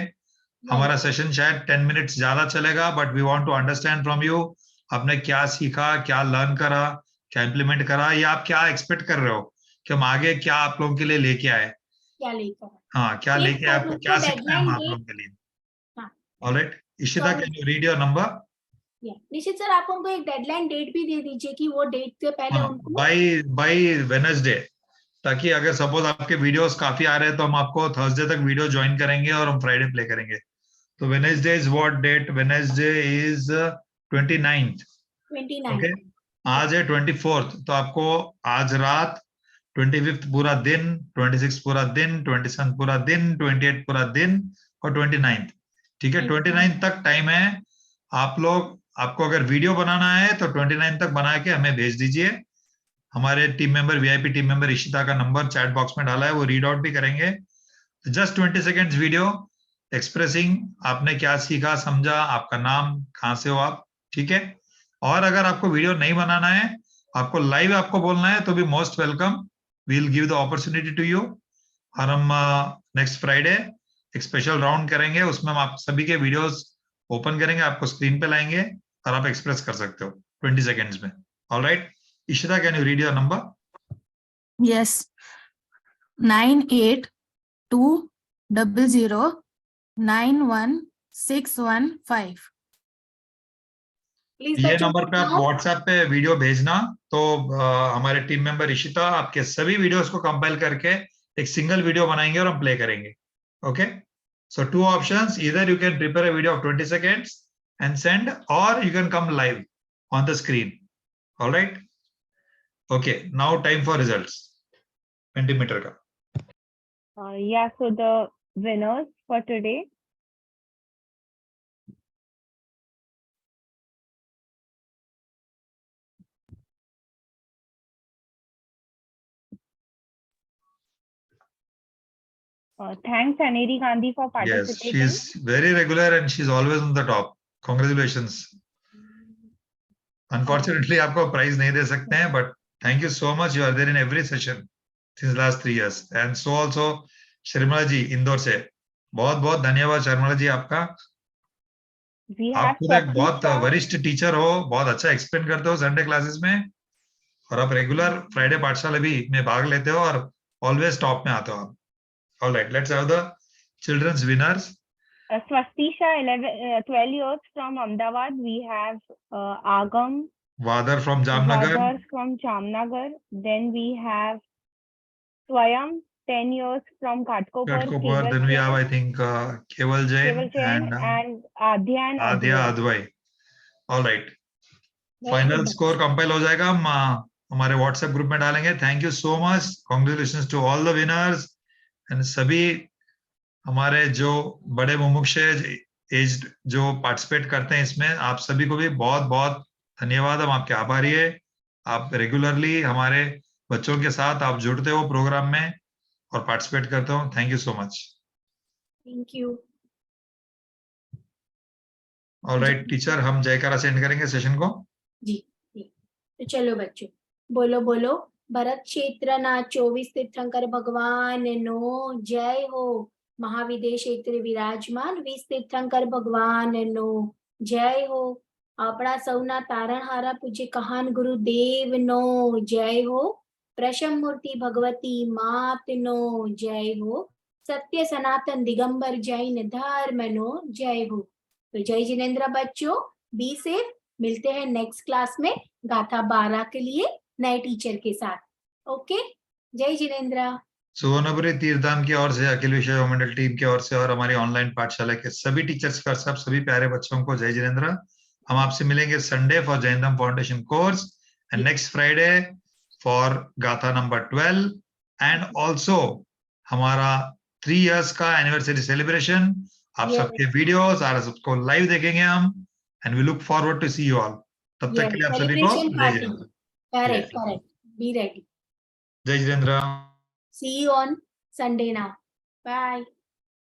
हमारा सेशन शायद 10 मिनट्स ज्यादा चलेगा, but we want to understand from you आपने क्या सीखा, क्या लर्न करा, क्या इंप्लीमेंट करा, या आप क्या एक्सपेक्ट कर रहे हो कि हम आगे क्या आप लोगों के लिए लेके आए. क्या लेकर? हाँ, क्या लेके आए, आपको क्या सीखना है हम आप लोगों के लिए. Alright, Ishita can you read your number? Nishit sir, आप उनको एक डेडलाइन डेट भी दे दीजिए कि वो डेट से पहले उनको बाय वेडनेसडे, ताकि अगर सपोज आपके वीडियोस काफी आ रहे हैं तो हम आपको थर्सडे तक वीडियो ज्वाइन करेंगे और हम फ्राइडे प्ले करेंगे. तो Wednesday is what date? Wednesday is 29th. Okay, आज है 24th. तो आपको आज रात 25th पूरा दिन, 26th पूरा दिन, 27th पूरा दिन, 28th पूरा दिन और 29th. ठीक है, 29th तक टाइम है. आप लोग, आपको अगर वीडियो बनाना है तो 29th तक बना के हमें भेज दीजिए. हमारे team member, VIP team member Ishita का नंबर चैट बॉक्स में डाला है, वो रीड आउट भी करेंगे. जस्ट 20 सेकेंड्स वीडियो एक्सप्रेसिंग आपने क्या सीखा, समझा, आपका नाम, कहाँ से हो आप. ठीक है. और अगर आपको वीडियो नहीं बनाना है, आपको लाइव आपको बोलना है, तो भी most welcome. We will give the opportunity to you. और हम नेक्स्ट फ्राइडे एक स्पेशल राउंड करेंगे, उसमें हम आप सभी के वीडियोस ओपन करेंगे, आपको स्क्रीन पे लाएंगे और आप एक्सप्रेस कर सकते हो 20 सेकेंड्स में. Alright, Ishita can you read your number? Yes, 9820091615. ये नंबर पे आप व्हाट्सएप पे वीडियो भेजना, तो हमारे टीम मेंबर इशिता आपके सभी वीडियोस को कंपाइल करके एक सिंगल वीडियो बनाएंगे और हम प्ले करेंगे. Okay, so 2 options, either you can prepare a video of 20 seconds and send, or you can come live on the screen. All right. Okay, now time for results. Pentimeter ka. Yeah, so the winners for today. Thanks Aneri Gandhi for participating. Yes, she's very regular and she's always on the top. Congratulations. Unfortunately, आपको प्राइज नहीं दे सकते हैं, but thank you so much. You are there in every session since last 3 years. And so also Sharmila जी इंदौर से, बहुत बहुत धन्यवाद शर्मिला जी आपका. We आप have खुद एक बहुत Pratisha. वरिष्ठ टीचर हो, बहुत अच्छा एक्सप्लेन करते हो संडे क्लासेस में, और आप रेगुलर फ्राइडे पाठशाला भी में भाग लेते हो और ऑलवेज टॉप में आते हो आप. Alright, let's have the childrens winners. Swastisha, 12 years from Ahmedabad. We have Agam Vadar from Jamnagar. Vadar from Jamnagar. Then we have Swayam, 10 years from Ghatkopar. Then we have, I think, Keval Jain and Adya Advai. All right. Final score compile हो जाएगा, हम हमारे व्हाट्सएप ग्रुप में डालेंगे. Thank you so much, congratulations to all the winners and सभी हमारे जो बड़े मुमुक्ष एज जो पार्टिसिपेट करते हैं इसमें, आप सभी को भी बहुत बहुत धन्यवाद. हम आपके आभारी है. आप रेगुलरली हमारे बच्चों के साथ आप जुड़ते हो प्रोग्राम में और पार्टिसिपेट करते हो. Thank you so much. Thank you. Alright teacher, हम जयकारा से एंड करेंगे सेशन को. जी. तो चलो बच्चों, बोलो बोलो भरत क्षेत्र ना 24 तीर्थंकर भगवान नो जय हो. महाविदेश क्षेत्र विराजमान 20 तीर्थंकर भगवान नो जय हो. આપણા સૌના તારણહારા પૂજ્ય કહાન ગુરુદેવ નો જય હો. પ્રશમ મૂર્તિ ભગવતી માત નો જય हो. सत्य सनातन दिगंबर जैन धर्म नो जय हो. तो जय जिनेंद्र बच्चों, बी सेफ. मिलते हैं नेक्स्ट क्लास में गाथा 12 के लिए नए टीचर के साथ. ओके, जय जिनेंद्र. सुवर्णपुरी तीर्थधाम की ओर से, अखिल विश्व मंडल टीम की ओर से और हमारी ऑनलाइन पाठशाला के सभी टीचर्स का सब सभी प्यारे बच्चों को जय जिनेंद्र. हम आपसे मिलेंगे संडे फॉर जैन धर्म foundation course and next Friday for गाथा नंबर 12 एंड ऑल्सो हमारा 3 इयर्स का एनिवर्सरी सेलिब्रेशन. आप सबके वीडियोस और सबको लाइव देखेंगे हम and we look forward to see you all. तब तक के लिए आप सभी को जय जिनेंद्र. Correct, be ready. जय जिनेंद्र. See you on Sunday now. Bye.